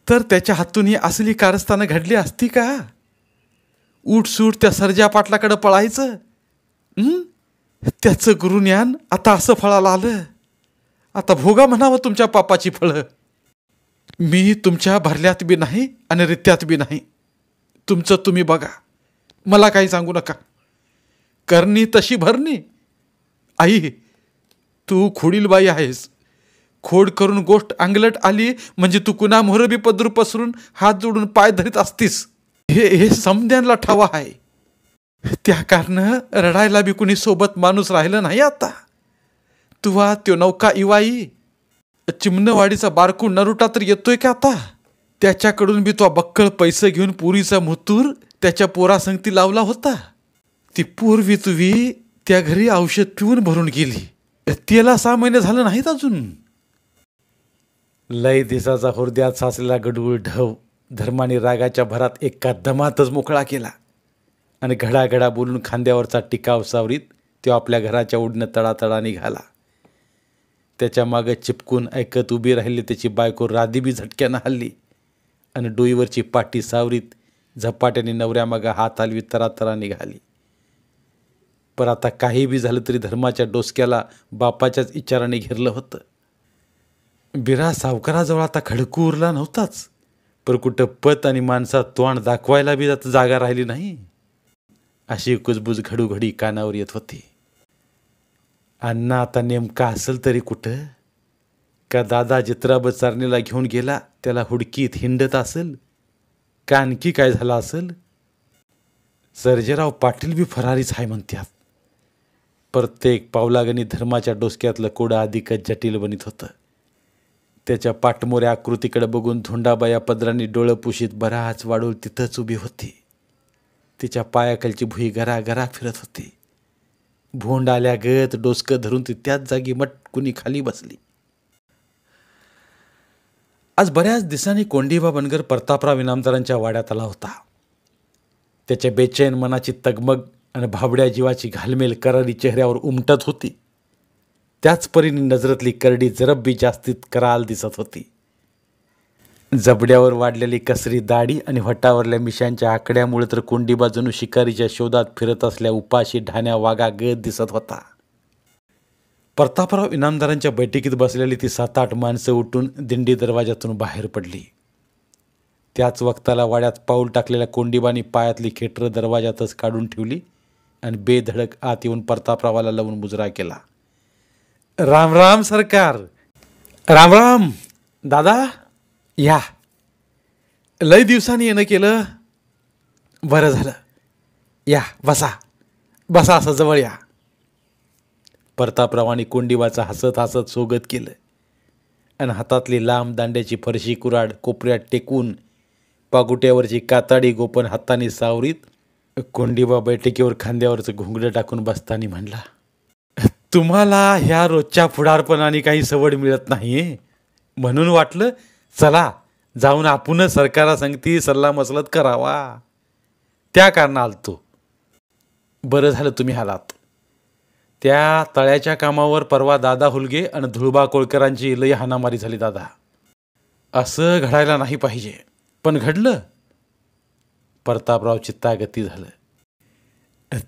तर त्याच्या हातून ही असली कारस्थानं घडली असती का? उठसूट त्या सर्जा पाटलाकडं पळायचं. त्याचं गुरुज्ञान आता असं फळाला आलं. आता भोगा म्हणावं तुमच्या पापाची फळं. मी तुमच्या भरल्यात बी नाही आणि रित्यात बी नाही. तुमचं तुम्ही बघा, मला काही सांगू नका. करणी तशी भरणी. आई, तू खोडीलबाई आहेस. खोड करून गोष्ट अंगलट आली म्हणजे तू कुणा मोहरबी पदरू पसरून हात जोडून पाय धरीत असतीस हे समद्यांना ठावा आहे. त्या कारण रडायला बी कुणी सोबत माणूस राहिलं नाही आता. तुवा त्यो नौका इवाई चिमणवाडीचा बारकू नरुटा तर येतोय का आता? त्याच्याकडून बी तो बक्कळ पैसे घेऊन पुरीचा मुतूर त्याच्या पोरासंगती लावला होता. ती पूर्वी तुवी त्या घरी औषध पिऊन भरून गेली. त्याला 6 महिने झालं नाहीत अजून. लय दिसाचा हृदयात साचलेला गडूळ ढव धर्माने रागाच्या भरात एका दमातच मोकळा केला आणि घडाघडा बोलून खांद्यावरचा टिकाव सावरीत तो आपल्या घराच्या उडणं तळातळा निघाला. त्याच्या मागे चिपकून ऐकत उभी राहिली त्याची बायको राधी बी झटक्यानं हल्ली आणि डोईवरची पाटी सावरीत झपाट्याने नवऱ्यामागं हात हलवी तरातरा निघाली. पर आता काही बी झालं तरी धर्माच्या डोसक्याला बापाच्याच विचाराने घेरलं होतं. बिरा सावकाराजवळ आता खडकू उरला नव्हताच, पर कुठं पत आणि माणसात तोंड दाखवायला बी आता जागा राहिली नाही. अशी कुजबुज घडूघडी कानावर येत होती. अण्णा आता नेमका असेल तरी कुठं? का दादा जित्राब चारणीला घेऊन गेला त्याला हुडकीत हिंडत असेल? का आणखी काय झालं असेल? सर्जेराव पाटील बी फरारीच आहे म्हणतात. प्रत्येक पावलागणी धर्माच्या डोसक्यातलं कोडं अधिकच जटिल बनित होतं. त्याच्या पाठमोऱ्या आकृतीकडे बघून धोंडाबाया पदरांनी डोळं पुशीत बराच वाढून तिथंच उभी होती. तिच्या पायाखालची भुई गरागरा फिरत होती. भोंड आल्यागत डोसकं धरून ती त्याच जागी मटकुनी खाली बसली. आज बऱ्याच दिवसांनी कोंडीबा बनगर प्रतापराव इनामदारांच्या वाड्यात आला होता. त्याच्या बेचैन मनाची तगमग आणि भाबड्या जीवाची घालमेल करारी चेहऱ्यावर उमटत होती. त्याच परीने नजरातली करडी जरब बी जास्तीत कराल दिसत होती. जबड्यावर वाढलेली कसरी दाढी आणि व्हटावरल्या मिशांच्या आकड्यामुळे तर कोंडीबा जणू शिकारीच्या शोधात फिरत असल्या उपाशी ढाण्या वागा गत दिसत होता. प्रतापराव इनामदारांच्या बैठकीत बसलेली ती 7-8 माणसं उठून दिंडी दरवाजातून बाहेर पडली. त्याच वक्ताला वाड्यात पाऊल टाकलेल्या कोंडीबानी पायातली खेटर दरवाजातच काढून ठेवली आणि बेधडक आत येऊन प्रतापरावाला लावून मुजरा केला. राम राम सरकार. राम राम दादा. या, लय दिवसांनी येणं केलं. बरं झालं. या, बसा बसा, असं जवळ या. प्रतापरावांनी कोंडीबाचा हसत हसत स्वागत केलं आणि हातातली लांब दांड्याची फरशी कुराड कोपऱ्यात टेकून पागुट्यावरची काताडी गोपन हाताने सावरीत कोंडीबा बैठकीवर खांद्यावरचं घुंगडं टाकून बसताना म्हणला, तुम्हाला ह्या रोजच्या पुढारपणाने काही सवड मिळत नाही, म्हणून वाटलं चला जाऊन आपण सरकारा सांगती सल्ला मसलत करावा. त्या कारणानं आलतो. बरं झालं तुम्ही आलात. त्या तळ्याच्या कामावर परवा दादा हुलगे आणि धुळबा कोळकरांची लय हाणामारी झाली दादा. असं घडायला नाही पाहिजे, पण घडलं. प्रतापराव चित्तागती झालं.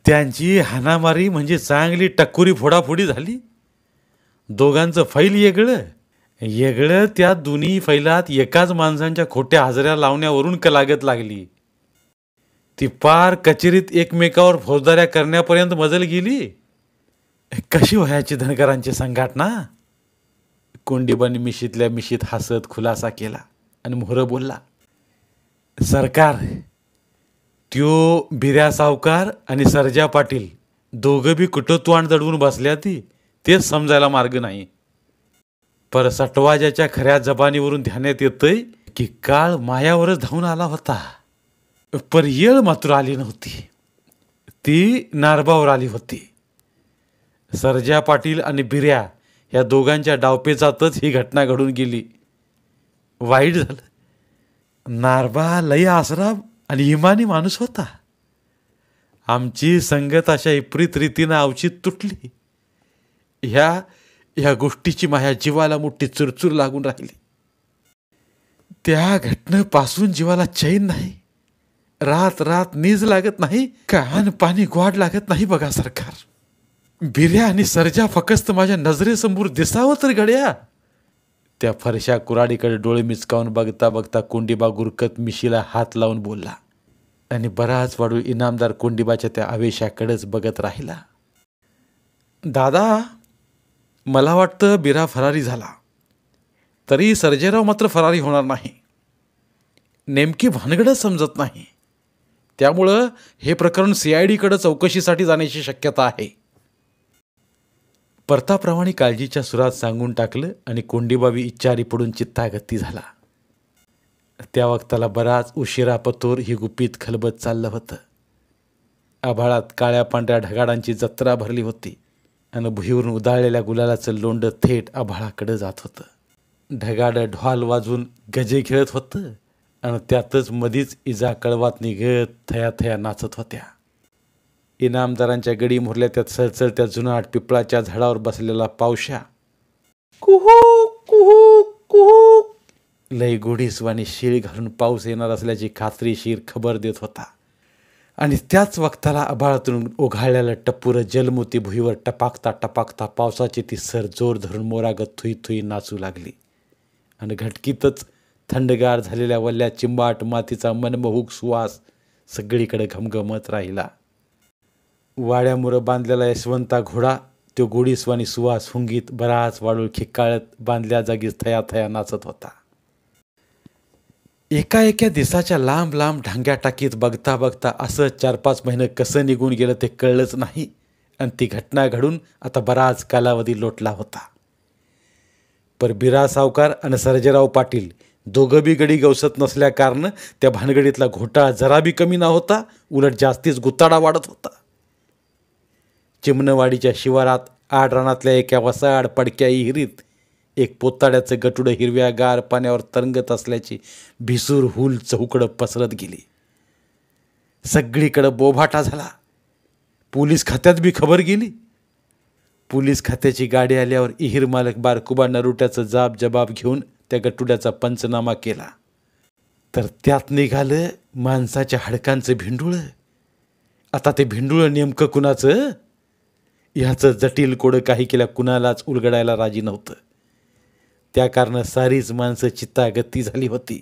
त्यांची हाणामारी म्हणजे चांगली टक्कुरी फोडाफोडी झाली. दोघांचं फैल येगळं त्या दोन्ही फैलात एकाच माणसांच्या खोट्या हाजऱ्या लावण्यावरून कलागत लागली. ती पार कचेरीत एकमेकावर फौजदाऱ्या करण्यापर्यंत मजल गेली. कशी व्हायची धनगरांची संघटना. कोंडीबानी मिशीतल्या मिशीत हसत खुलासा केला आणि मोहर बोलला, सरकार, त्यो बिऱ्या सावकार आणि सर्जा पाटील दोघं बी कुठं तोंड दडवून बसल्या ती तेच समजायला मार्ग नाही. पर सटवाजाच्या खऱ्या जबानीवरून ध्यानात येतंय की काळ मायावरच धावून आला होता, पर येळ मात्र आली नव्हती. ती नारबावर आली होती. सर्जा पाटील आणि बिऱ्या या दोघांच्या डावपेचातच ही घटना घडून गेली. वाईट झालं. नारबा लय आसरा आणि इमानी माणूस होता. आमची संगत अशा विपरीत रीतीनं अवचित तुटली. ह्या गोष्टीची माझ्या जीवाला मोठी चुरचूर लागून राहिली. त्या घटनेपासून जीवाला चैन नाही. रात नीज लागत नाही, कान पाणी गोड लागत नाही बघा सरकार. बिऱ्या आणि सर्जा फकस्त माझ्या नजरेसमोर दिसावं तर गड्या. त्या फरशा कुराडीकडे डोळे मिचकावून बघता बघता कोंडीबा गुरकत मिशीला हात लावून बोलला आणि बराच वाढू इनामदार कोंडीबाच्या त्या आवेशाकडेच बघत राहिला. दादा, मला वाटतं बिरा फरारी झाला, तरी सर्जेराव मात्र फरारी होणार नाही. नेमकी भानगडच समजत नाही. त्यामुळं हे प्रकरण CID चौकशीसाठी जाण्याची शक्यता आहे. प्रतापरावांनी काळजीच्या सुरात सांगून टाकलं आणि कोंडीबाबी इच्चारी पडून चित्तागती झाला. त्या वक्ताला बराच उशिरा पतोर ही गुपित खलबत चाललं होतं. आभाळात काळ्या पांढऱ्या ढगाडांची जत्रा भरली होती आणि भुईवरून उधाळलेल्या गुलालाचं लोंड थेट आभाळाकडे जात होतं. ढगाड ढोल वाजून गजे खेळत होतं आणि त्यातच मधीच इजा कळवात निघत थया थया नाचत होत्या. इनामदारांच्या गडी मुरल्या त्यात सळसळत्या जुनाट पिपळाच्या झाडावर बसलेला पावशा कुहू कुहू कुहू लय गोडीसवानी शिळ घालून पाऊस येणार असल्याची खात्रीशीर खबर देत होता. आणि त्याच वक्ताला आभाळातून ओघाळलेलं टप्पूर जलमोती भुईवर टपाकता टपाकता पावसाची ती सर जोर धरून मोरागत थुई थुई नाचू लागली आणि घटकीतच थंडगार झालेल्या वल्ल्या चिंबाट मातीचा मनमोहक सुवास सगळीकडे घमघमत राहिला. वाड्यामुरं बांधलेला यशवंता घोडा तो गोडीस्वानी सुवास हुंगीत बराच वाळूळ खिक्काळत बांधल्या जागीच थया थया नाचत होता. एका दिवसाच्या लांब लांब ढांग्या टाकीत बघता बघता असं 4-5 महिने कसं निघून गेलं ते कळलंच नाही आणि ती घटना घडून आता बराच कालावधी लोटला होता. पर बिरा सावकार आणि सर्जेराव पाटील दोघं बी गडी गवसत नसल्या कारण त्या भानगडीतला घोटाळा जरा बी कमी ना होता, उलट जास्तीच गुताडा वाढत होता. चिमणवाडीच्या शिवारात आडरानातल्या एका वसाड पडक्या विहिरीत एक पोताड्याचं गटुडं हिरव्यागार पाण्यावर तरंगत असल्याची भिसूर हुल चहूकडं पसरत गेली. सगळीकडं बोभाटा झाला. पोलीस खात्यात बी खबर गेली. पोलीस खात्याची गाडी आल्यावर इहीर मालक बारकुबा नरुट्याचं जाब जबाब घेऊन त्या गटुड्याचा पंचनामा केला तर त्यात निघालं माणसाच्या हाडकांचं भिंडूळ. आता ते भिंडूळ नेमकं कुणाचं, ह्याचं जटिल कोडं काही केल्या कुणालाच उलगडायला राजी नव्हतं. त्या कारणानं सारीच माणसं चित्तागती झाली होती.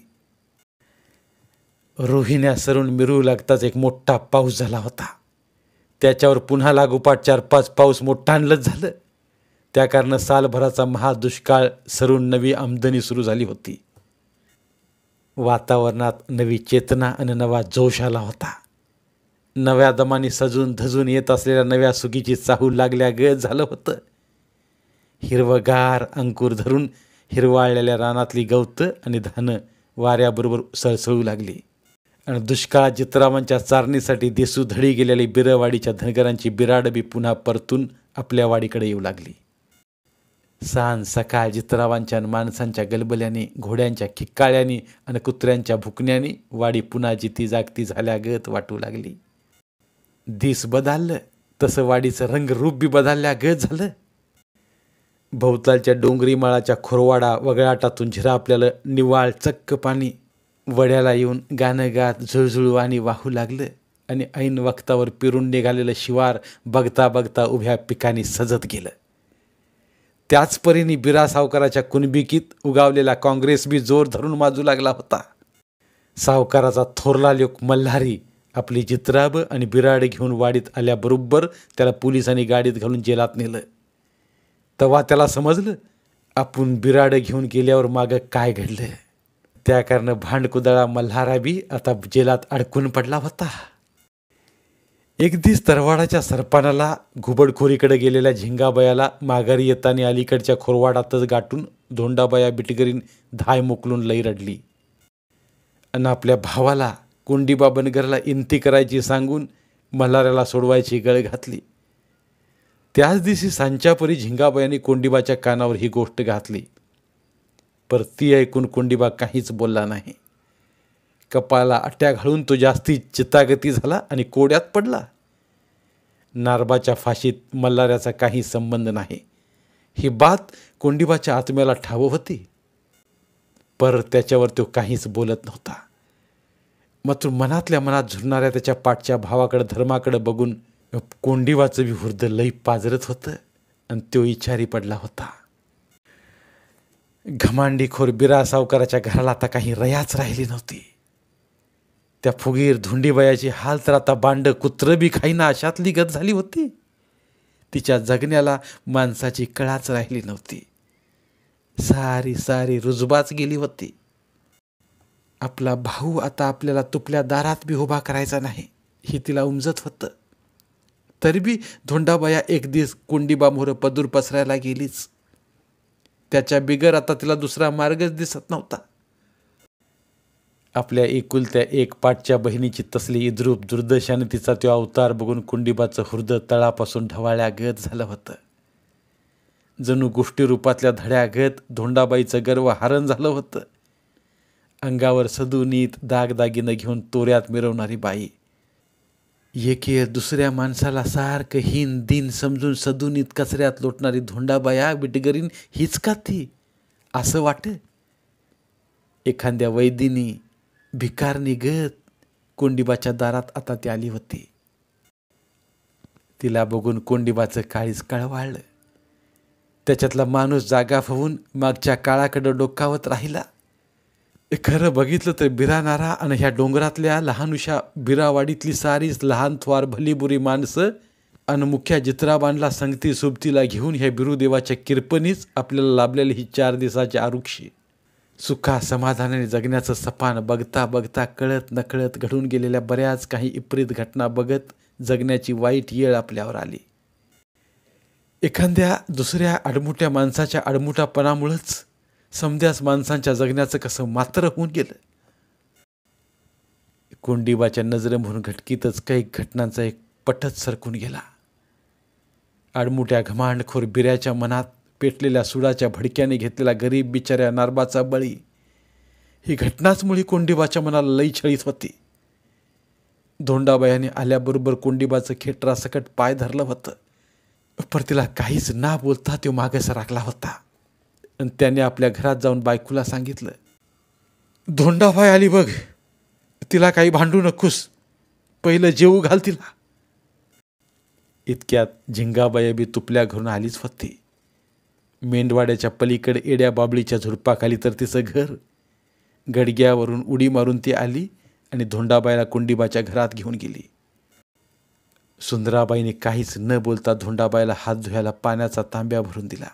रोहिण्या सरून मिरू लागताच एक मोठा पाऊस झाला होता. त्याच्यावर पुन्हा लागोपाठ 4-5 पाऊस मोठ्ठानलंच झालं. त्या कारणानं सालभराचा महादुष्काळ सरून नवी आमदनी सुरू झाली होती. वातावरणात नवी चेतना आणि नवा जोश आला होता. नव्या दमाने सजून धजून येत असलेल्या नव्या सुगीची चाहूल लागल्या गत झालं होतं. हिरवगार अंकुर धरून हिरवाळलेल्या रानातली गवतं आणि धानं वाऱ्याबरोबर सळसळू लागली आणि दुष्काळात जित्रामांच्या चारणीसाठी देसू धडी गेलेली बिरवाडीच्या धनगरांची बिराडबी पुन्हा परतून आपल्या वाडीकडे येऊ लागली. सांज सकाळ जित्रावांच्या माणसांच्या गलबल्याने, घोड्यांच्या खिक्काळ्याने आणि कुत्र्यांच्या भुकण्याने वाडी पुन्हा जिती जागती झाल्यागत वाटू लागली. दिस बदललं तसं वाडीचं रंगरूप बी बदलल्यागत झालं. भोवतालच्या डोंगरी माळाच्या खोरवाडा वगळाटातून झिरापल्याला निवाळ चक्क पाणी वड्याला येऊन गाणं गात झुळझुळू आणि वाहू लागलं आणि ऐन वक्तावर पिरून निघालेलं शिवार बघता बघता उभ्या पिकांनी सजत गेलं. त्याच परीने बिरा सावकाराच्या कुणबिकीत उगावलेला काँग्रेस बी जोर धरून माजू लागला होता. सावकाराचा थोरला लोक मल्हारी आपली जित्राब आणि बिराड घेऊन वाडीत आल्याबरोबर त्याला पोलिसांनी गाडीत घालून जेलात नेलं. तेव्हा त्याला समजलं आपण बिराड घेऊन गेल्यावर मागं काय घडलं. त्या कारणानं भांडकुदळा मल्हारा बी आता जेलात अडकून पडला होता. एक दिवस तरवाडाच्या सरपानाला घुबडखोरीकडे गेलेल्या झिंगाबयाला माघारी येताना अलीकडच्या खोरवाडातच गाठून धोंडाबाया बिटगरीन धाय मोकलून लई रडली आणि आपल्या भावाला कोंडीबा बनगरला इंती करायची सांगून मल्हाराला सोडवायची गळ घातली. त्याच दिवशी सांच्यापरी झिंगाबायाने कोंडीबाच्या कानावर ही गोष्ट घातली. पर ती ऐकून कोंडीबा काहीच बोलला नाही. कपाळाला अट्या घालून तो जास्ती चित्तागती झाला आणि कोड्यात पडला. नारबाच्या फाशीत मल्हाऱ्याचा काही संबंध नाही ही बात कोंडीबाच्या आत्म्याला ठाव होती. पर त्याच्यावर तो काहीच बोलत नव्हता. मात्र मनातल्या मनात झुरणाऱ्या त्याच्या पाठच्या भावाकडे धर्माकडे बघून कोंडीबाचं बी हृदय लई पाजरत होतं आणि तो विचारी पडला होता. घमांडीखोर बिरा सावकाराच्या घराला आता काही रयाच राहिली नव्हती. त्या फुगीर धुंडीबायाची हाल तर आता बांड कुत्र बी खाईना अशातली गत झाली होती. तिच्या जगण्याला माणसाची कळाच राहिली नव्हती. सारी सारी रुजबाच गेली होती. आपला भाऊ आता आपल्याला तुपल्या दारात बी उभा करायचा नाही ही तिला उमजत होतं. तरी बी धोंडाबाया एक दिवस कोंडीबा मोहर पदूर पसरायला गेलीच. त्याच्या बिगर आता तिला दुसरा मार्गच दिसत नव्हता. आपल्या एकुलत्या एक पाठच्या बहिणीची तसली इद्रूप दुर्दशाने तिचा तो अवतार बघून कोंडीबाचं हृदय तळापासून ढवाळ्यागत झालं होतं. जणू गोष्टी रूपातल्या धड्यागत धोंडाबाईचं गर्व हरण झालं होतं. अंगावर सदुनीत दागदागिनं घेऊन तोऱ्यात मिरवणारी बाई, एके दुसऱ्या माणसाला सारखं हीन दिन समजून सदुनीत कचऱ्यात लोटणारी धोंडाबाया बिटगरीन हीच का ती असं वाटे. एखाद्या वैदिनी भिकारनी गत कोंडीबाच्या दारात आता ती आली होती. तिला बघून कोंडीबाचं काळीच कळवाळलं. त्याच्यातला माणूस जागा होऊन मागच्या काळाकडे डोकावत राहिला. खरं बघितलं तर बिरानारा आणि ह्या डोंगरातल्या लहानुशा बिरावाडीतली सारीच लहान थवार भलीबुरी माणसं आणि मुख्या जित्राबांना संगती सोबतीला घेऊन ह्या बिरुदेवाच्या किरपणीच आपल्याला लाभलेली ही 4 दिवसाची आरुक्षी सुखा समाधानाने जगण्याचं सपान बघता बघता कळत नकळत घडून गेलेल्या बऱ्याच काही विपरीत घटना बघत जगण्याची वाईट येळ आपल्यावर आली. एखाद्या दुसऱ्या अडमुट्या माणसाच्या अडमुटापणामुळंच समध्याच माणसांच्या जगण्याचं कसं मात्र होऊन गेलं. कोंडीबाच्या नजरे म्हणून घटकीतच काही घटनांचा एक पटच सरकून गेला. आडमुट्या घमांडखोर बिऱ्याच्या मनात पेटलेल्या सुडाच्या भडक्याने घेतलेला गरीब बिचाऱ्या नारबाचा बळी ही घटनाच मुळी कोंडीबाच्या मनाला लई छळीत होती. धोंडाबायाने आल्याबरोबर कोंडीबाचं खेटरासकट पाय धरलं होतं. पर तिला काहीच ना बोलता तो मागे सरकला होता आणि त्याने आपल्या घरात जाऊन बायकोला सांगितलं, धोंडाबाई आली बघ, तिला काही भांडू नकोस, पहिलं जेवू घाल तिला. इतक्यात झिंगाबाई बी तुपल्या घरून आलीच होती. मेंढवाड्याच्या पलीकडे एड्या बाबळीच्या झुडपाखाली तर तिचं घर. गडग्यावरून उडी मारून ती आली आणि धोंडाबाईला कोंडीबाच्या घरात घेऊन गेली. सुंदराबाईने काहीच न बोलता धोंडाबाईला हात धुवायला पाण्याचा तांब्या भरून दिला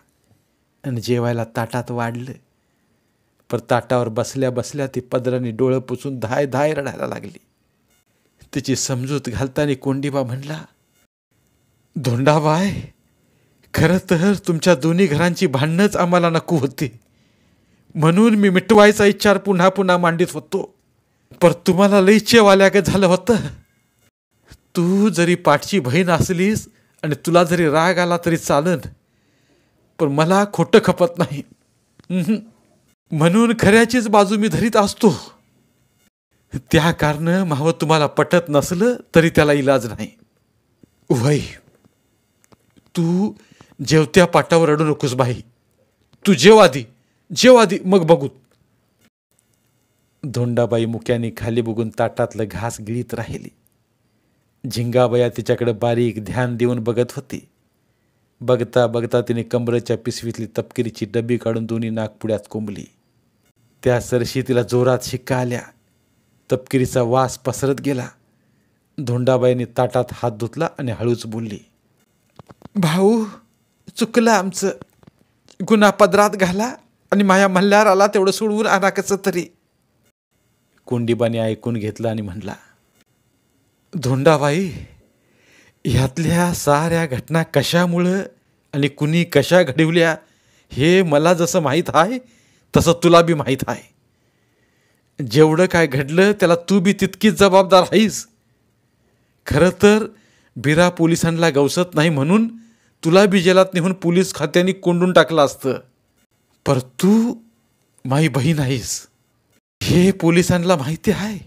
आणि जेवायला ताटात वाढलं. पर ताटावर बसल्या बसल्या ती पदराने डोळं पुसून धाय धाय रडायला लागली. तिची समजूत घालताना कोंडीबा म्हणला, धोंडाबाई, खरं तर तुमच्या दोन्ही घरांची भांडणंच आम्हाला नको होती, म्हणून मी मिटवायचा विचार पुन्हा पुन्हा मांडित होतो. पर तुम्हाला लई चेवाल्यागत झालं होतं. तू जरी पाठची बहीण असलीस आणि तुला जरी राग आला तरी चालन, पण मला खोटं खपत नाही. म्हणून खऱ्याचीच बाजू मी धरीत असतो. त्या कारण मावं तुम्हाला पटत नसलं तरी त्याला इलाज नाही. वय, तू जेवत्या पाटावर रडू नकोस बाई. तू जेव आधी मग बघू. धोंडाबाई मुक्याने खाली बघून ताटातलं घास गिळीत राहिली. झिंगाबाया तिच्याकडे बारीक ध्यान देऊन बघत होती. बघता बघता तिने कमरेच्या पिशवीतली तपकिरीची डबी काढून दोन्ही नाकपुड्यात कोंबली. त्या सरशी तिला जोरात शिक्का आल्या. तपकिरीचा वास पसरत गेला. धोंडाबाईने ताटात हात धुतला आणि हळूच बोलली, भाऊ, चुकलं आमचं. गुन्हा पदरात घाला आणि माया मल्हार आला तेवढं सोडवून आणा कसं तरी. कोंडीबाने ऐकून घेतलं आणि म्हणला, धोंडाबाई, ह्यातल्या साऱ्या घटना कशामुळं आणि कुणी कशा घडवल्या हे मला जसं माहीत आहे तसं तुला बी माहीत आहे. जेवढं काय घडलं त्याला तू बी तितकीच जबाबदार आहेस. खरं तर बिरा पोलिसांना गवसत नाही म्हणून तुला बी जेलात नेऊन पोलीस खात्याने कोंडून टाकलं असतं. पर तू माई बहीण आहेस हे पोलिसांना माहिती आहे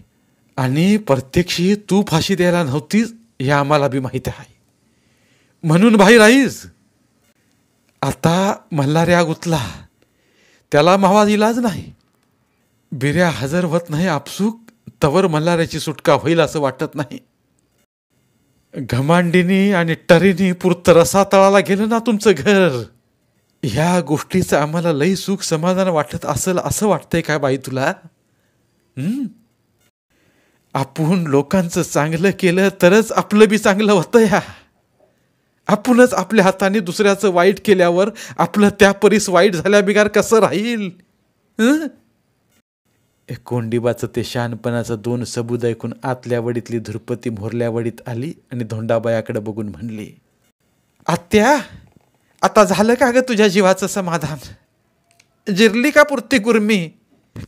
आणि प्रत्यक्षी तू फाशी द्यायला नव्हतीस हे आम्हाला बी माहिती आहे. म्हणून बाहेर आहेस. आता मल्हाऱ्या गुतला, त्याला मावा इलाज नाही. बिऱ्या हजर होत नाही आपसूक तवर मल्हाऱ्याची सुटका होईल असं वाटत नाही. घमांडीनी आणि टरीनी पुरतं रसातळाला गेलं ना तुमचं घर. ह्या गोष्टीचं आम्हाला लई सुख समाधान वाटत असेल असं वाटतंय काय बाई तुला? आपण लोकांचं चांगलं केलं तरच आपलं बी चांगलं होतं. या आपणच आपल्या हाताने दुसऱ्याचं वाईट केल्यावर आपलं त्या परीस वाईट झाल्या बिगार कसं राहील? कोंडीबाचं ते शहाणपणाचं दोन सबूत ऐकून आतल्या वडीतली धुरपती मोरल्या वडीत आली आणि धोंडाबायाकडे बघून म्हणली, आत्या, आता झालं का ग तुझ्या जीवाचं समाधान? जिरली का पुरती गुरमी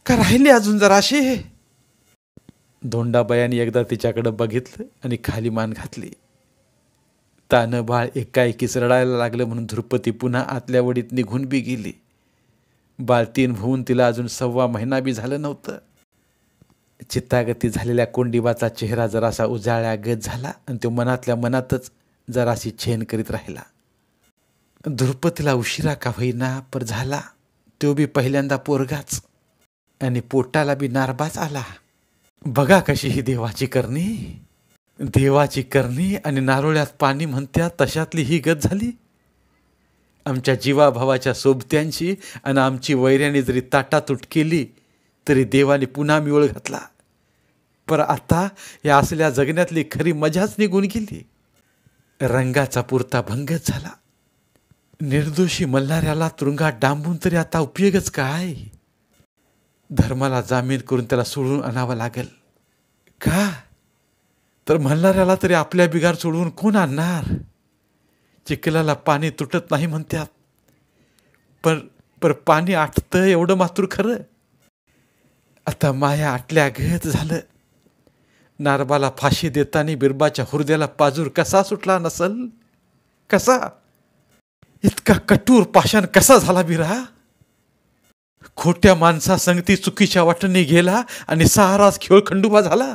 का राहिली अजून जराशी? धोंडाबायाने एकदा तिच्याकडे बघितलं आणि खाली मान घातली. तानं बाळ एकाएकीच रडायला लागलं म्हणून धुरपती पुन्हा आतल्या वडीत निघून बी गेली. बाळतीन होऊन तिला अजून 1.25 महिना बी झालं नव्हतं. चित्तागती झालेल्या कोंडीबाचा चेहरा जरासा उजाळ्यागत झाला आणि तो मनातल्या मनातच जराशी छेन करीत राहिला. धुरपतीला उशिरा का होईना पर झाला, तो बी पहिल्यांदा पोरगाच आणि पोटाला बी नारबाच आला. बघा कशी ही देवाची करणी. देवाची करणी आणि नारोळ्यात पाणी म्हणत्या तशातली ही गत झाली. आमच्या जीवाभावाच्या सोबत्यांची आणि आमची वैऱ्याने जरी ताटातूट केली तरी देवाने पुन्हा मिळळ घातला. पर आता या असल्या जगण्यातली खरी मजाच निघून गेली. रंगाचा पुरता भंगच झाला. निर्दोषी मल्हाऱ्याला तुरुंगात डांबून तरी आता उपयोगच काय? धर्माला जामीन करून त्याला सोडून आणावं लागेल. का तर मल्हाऱ्याला तरी आपल्या बिगार सोडवून कोण आणणार? चिखलाला पाणी तुटत नाही म्हणतात, पर पाणी आटतं एवढं मात्र खरं. आता माया आटल्या गत झालं. नारबाला फाशी देताना बिरबाच्या हुरद्याला पाजूर कसा सुटला नसल? कसा इतका कठोर पाषाण कसा झाला बिरा? खोट्या माणसा संगती चुकीच्या वाटेने गेला आणि साराच खेळ खंडोबा झाला.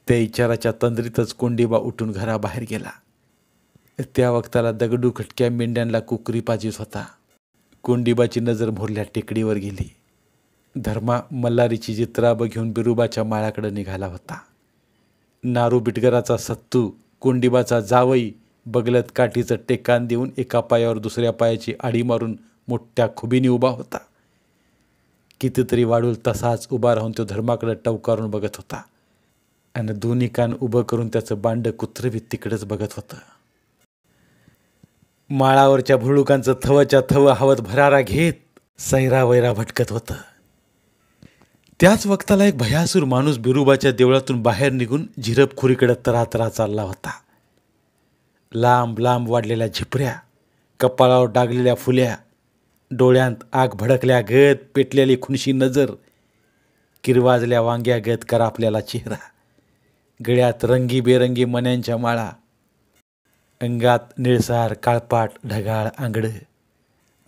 त्या विचाराच्या तंद्रीतच कोंडीबा उठून घराबाहेर गेला. त्या वक्ताला दगडू खटक्या मेंढ्यांना कुकरी पाजीत होता. कोंडीबाची नजर मोरल्या टेकडीवर गेली. धर्मा मल्हारीची जित्राब घेऊन बिरुबाच्या माळ्याकडे निघाला होता. नारू बिटगराचा सत्तू, कोंडिबाचा जावई बगलत काठीचं टेकान देऊन एका पायावर दुसऱ्या पायाची आडी मारून मोठ्या खुबीने उभा होता. कितीतरी वाढूल तसाच उभा राहून तो धर्माकडे टवकारून बघत होता आणि दोन्ही कान उभं करून त्याचं बांड कुत्रबी तिकडेच बघत होतं. माळावरच्या भुळुकांचं थवच्या थव हवत भरारा घेत सैरावैरा भटकत होतं. त्याच वक्ताला एक भयासूर माणूस बिरुबाच्या देवळातून बाहेर निघून झिरपखुरीकडे तरातरा चालला होता. लांब लांब वाढलेल्या झिपऱ्या, कपाळावर डागलेल्या फुल्या, डोळ्यांत आग भडकल्या गत पेटलेली खुनशी नजर, किरवाजल्या वांग्या गत करापल्याला चेहरा, गळ्यात रंगीबेरंगी मण्यांच्या माळा, अंगात निळसार काळपाट ढगाळ आंगडं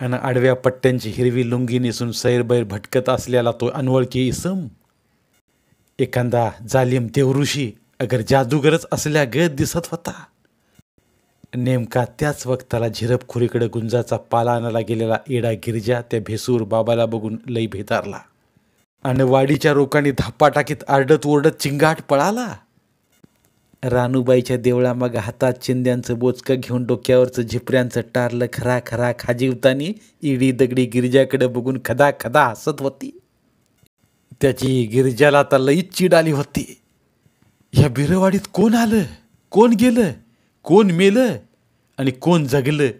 आणि आडव्या पट्ट्यांची हिरवी लुंगी नेसून सैरबैर भटकत असलेला तो अनवळखी इसम एखादा जालिम देवऋषी अगर जादूगरच असल्या गत दिसत होता. नेमका त्याच वक्ताला झिरपखुरीकडे गुंजाचा पाला आणायला गेलेला एडा गिरजा त्या भेसूर बाबाला बघून लई भेतारला आणि वाडीच्या रोकांनी धाप्पा टाकीत आरडत ओरडत चिंगाट पळाला. रानूबाईच्या देवळामाग हातात चिंद्यांचं बोचकं घेऊन डोक्यावरचं झिपऱ्यांचं टारलं खरा खरा खाजीवतानी इडी दगडी गिरजाकडे बघून खदा खदा हसत होती. त्याची गिरजाला आता लईच चीड आली होती. ह्या बिरवाडीत कोण आलं, कोण गेलं, कोण मेलं आणि कोण जगलं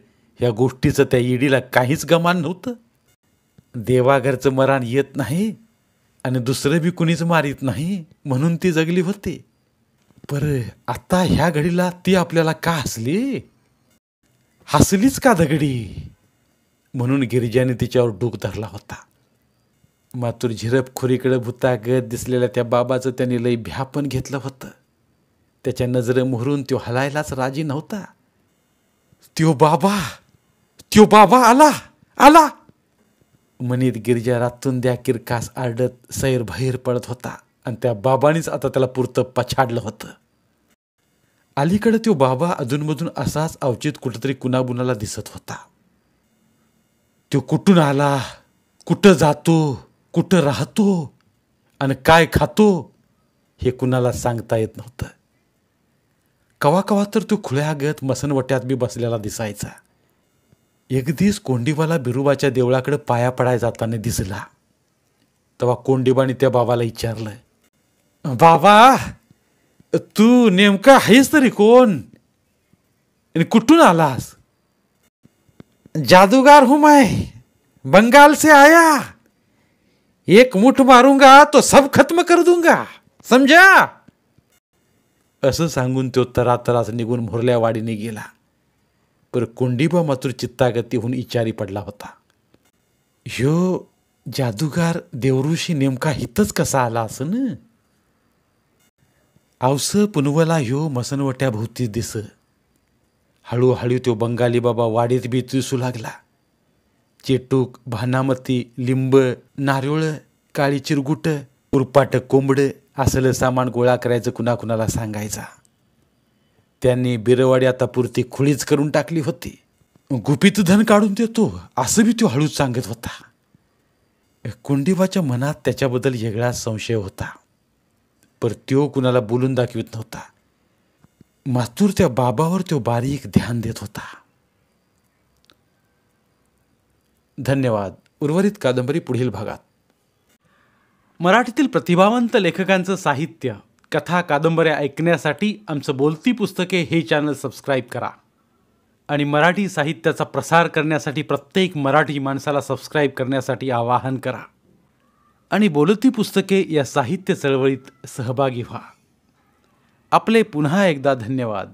ह्या गोष्टीचं त्या ईडीला काहीच गमान नव्हतं. देवाघरचं मरण येत नाही आणि दुसरं बी कुणीच मारीत नाही म्हणून ती जगली होती. पर आता ह्या घडीला ती आपल्याला का हसलीच का दगडी म्हणून गिरिजाने तिच्यावर डोक धरला होता. मातूर झिरपखोरीकडे भूतागत दिसलेल्या त्या बाबाचं त्याने लई भ्या पण घेतलं होतं. त्याच्या नजरे मोहरून तो हलायलाच राजी नव्हता. त्यो बाबा आला आला म्हणीत गिरिजा रातून द्या किरकास आरडत सैर बाहेर पडत होता आणि त्या बाबानीच आता त्याला पुरतं पछाडलं होतं. अलीकडे तो बाबा अधूनमधून असाच अवचित कुठंतरी कुणाबुनाला दिसत होता. तो कुठून आला, कुठं जातो, कुठं राहतो आणि काय खातो हे कुणाला सांगता येत नव्हतं. कवा कवा तर तो खुळ्यागत मसनवट्यात बी बसलेला दिसायचा. एक दिवस कोंडिबाला बिरुबाच्या देवळाकडे पाया पडाय जाताना दिसला. तेव्हा कोंडिबाने त्या बाबाला विचारलं, बाबा तू नेमका आहेस तरी कोण आणि कुठून आलास? जादूगार हूं मैं, बंगाल से आया, एक मुठ मारूंगा तो सब खत्म कर दूंगा, समझा? असं सांगून तो तरातराच निघून मोरल्या वाडीने गेला. पर कोंडिबा मात्र चित्तागतीहून इचारी पडला होता. ह्यो जादूगार देवऋषी नेमका हितच कसा आला असं न? आवस पुनवला ह्यो मसनवट्या भोवती दिस. हळूहळू तो बंगाली बाबा वाडीत बी दिसू लागला. चेटूक, भानामती, लिंब, नारळ, काळी चिरगुट, उरपाट कोंबड असलं सामान गोळा करायचं कुणाकुणाला सांगायचा. त्यांनी बिरवाडी आता पुरती खुळीच करून टाकली होती. गुपित धन काढून देतो असं बी तो हळूच सांगत होता. कोंडिबाच्या मनात त्याच्याबद्दल वेगळाच संशय होता. पर त्यो कुणाला बोलून दाखवित नव्हता. मातूर त्या बाबावर तो बारीक ध्यान देत होता. धन्यवाद. उर्वरित कादंबरी पुढील भागात. मराठीतील प्रतिभावंत लेखकांचं साहित्य, कथा, कादंबऱ्या ऐकण्यासाठी आमचं बोलती पुस्तके हे चॅनल सबस्क्राईब करा आणि मराठी साहित्याचा प्रसार करण्यासाठी प्रत्येक मराठी माणसाला सबस्क्राईब करण्यासाठी आवाहन करा आणि बोलती पुस्तके या साहित्य चळवळीत सहभागी व्हा. आपले पुन्हा एकदा धन्यवाद.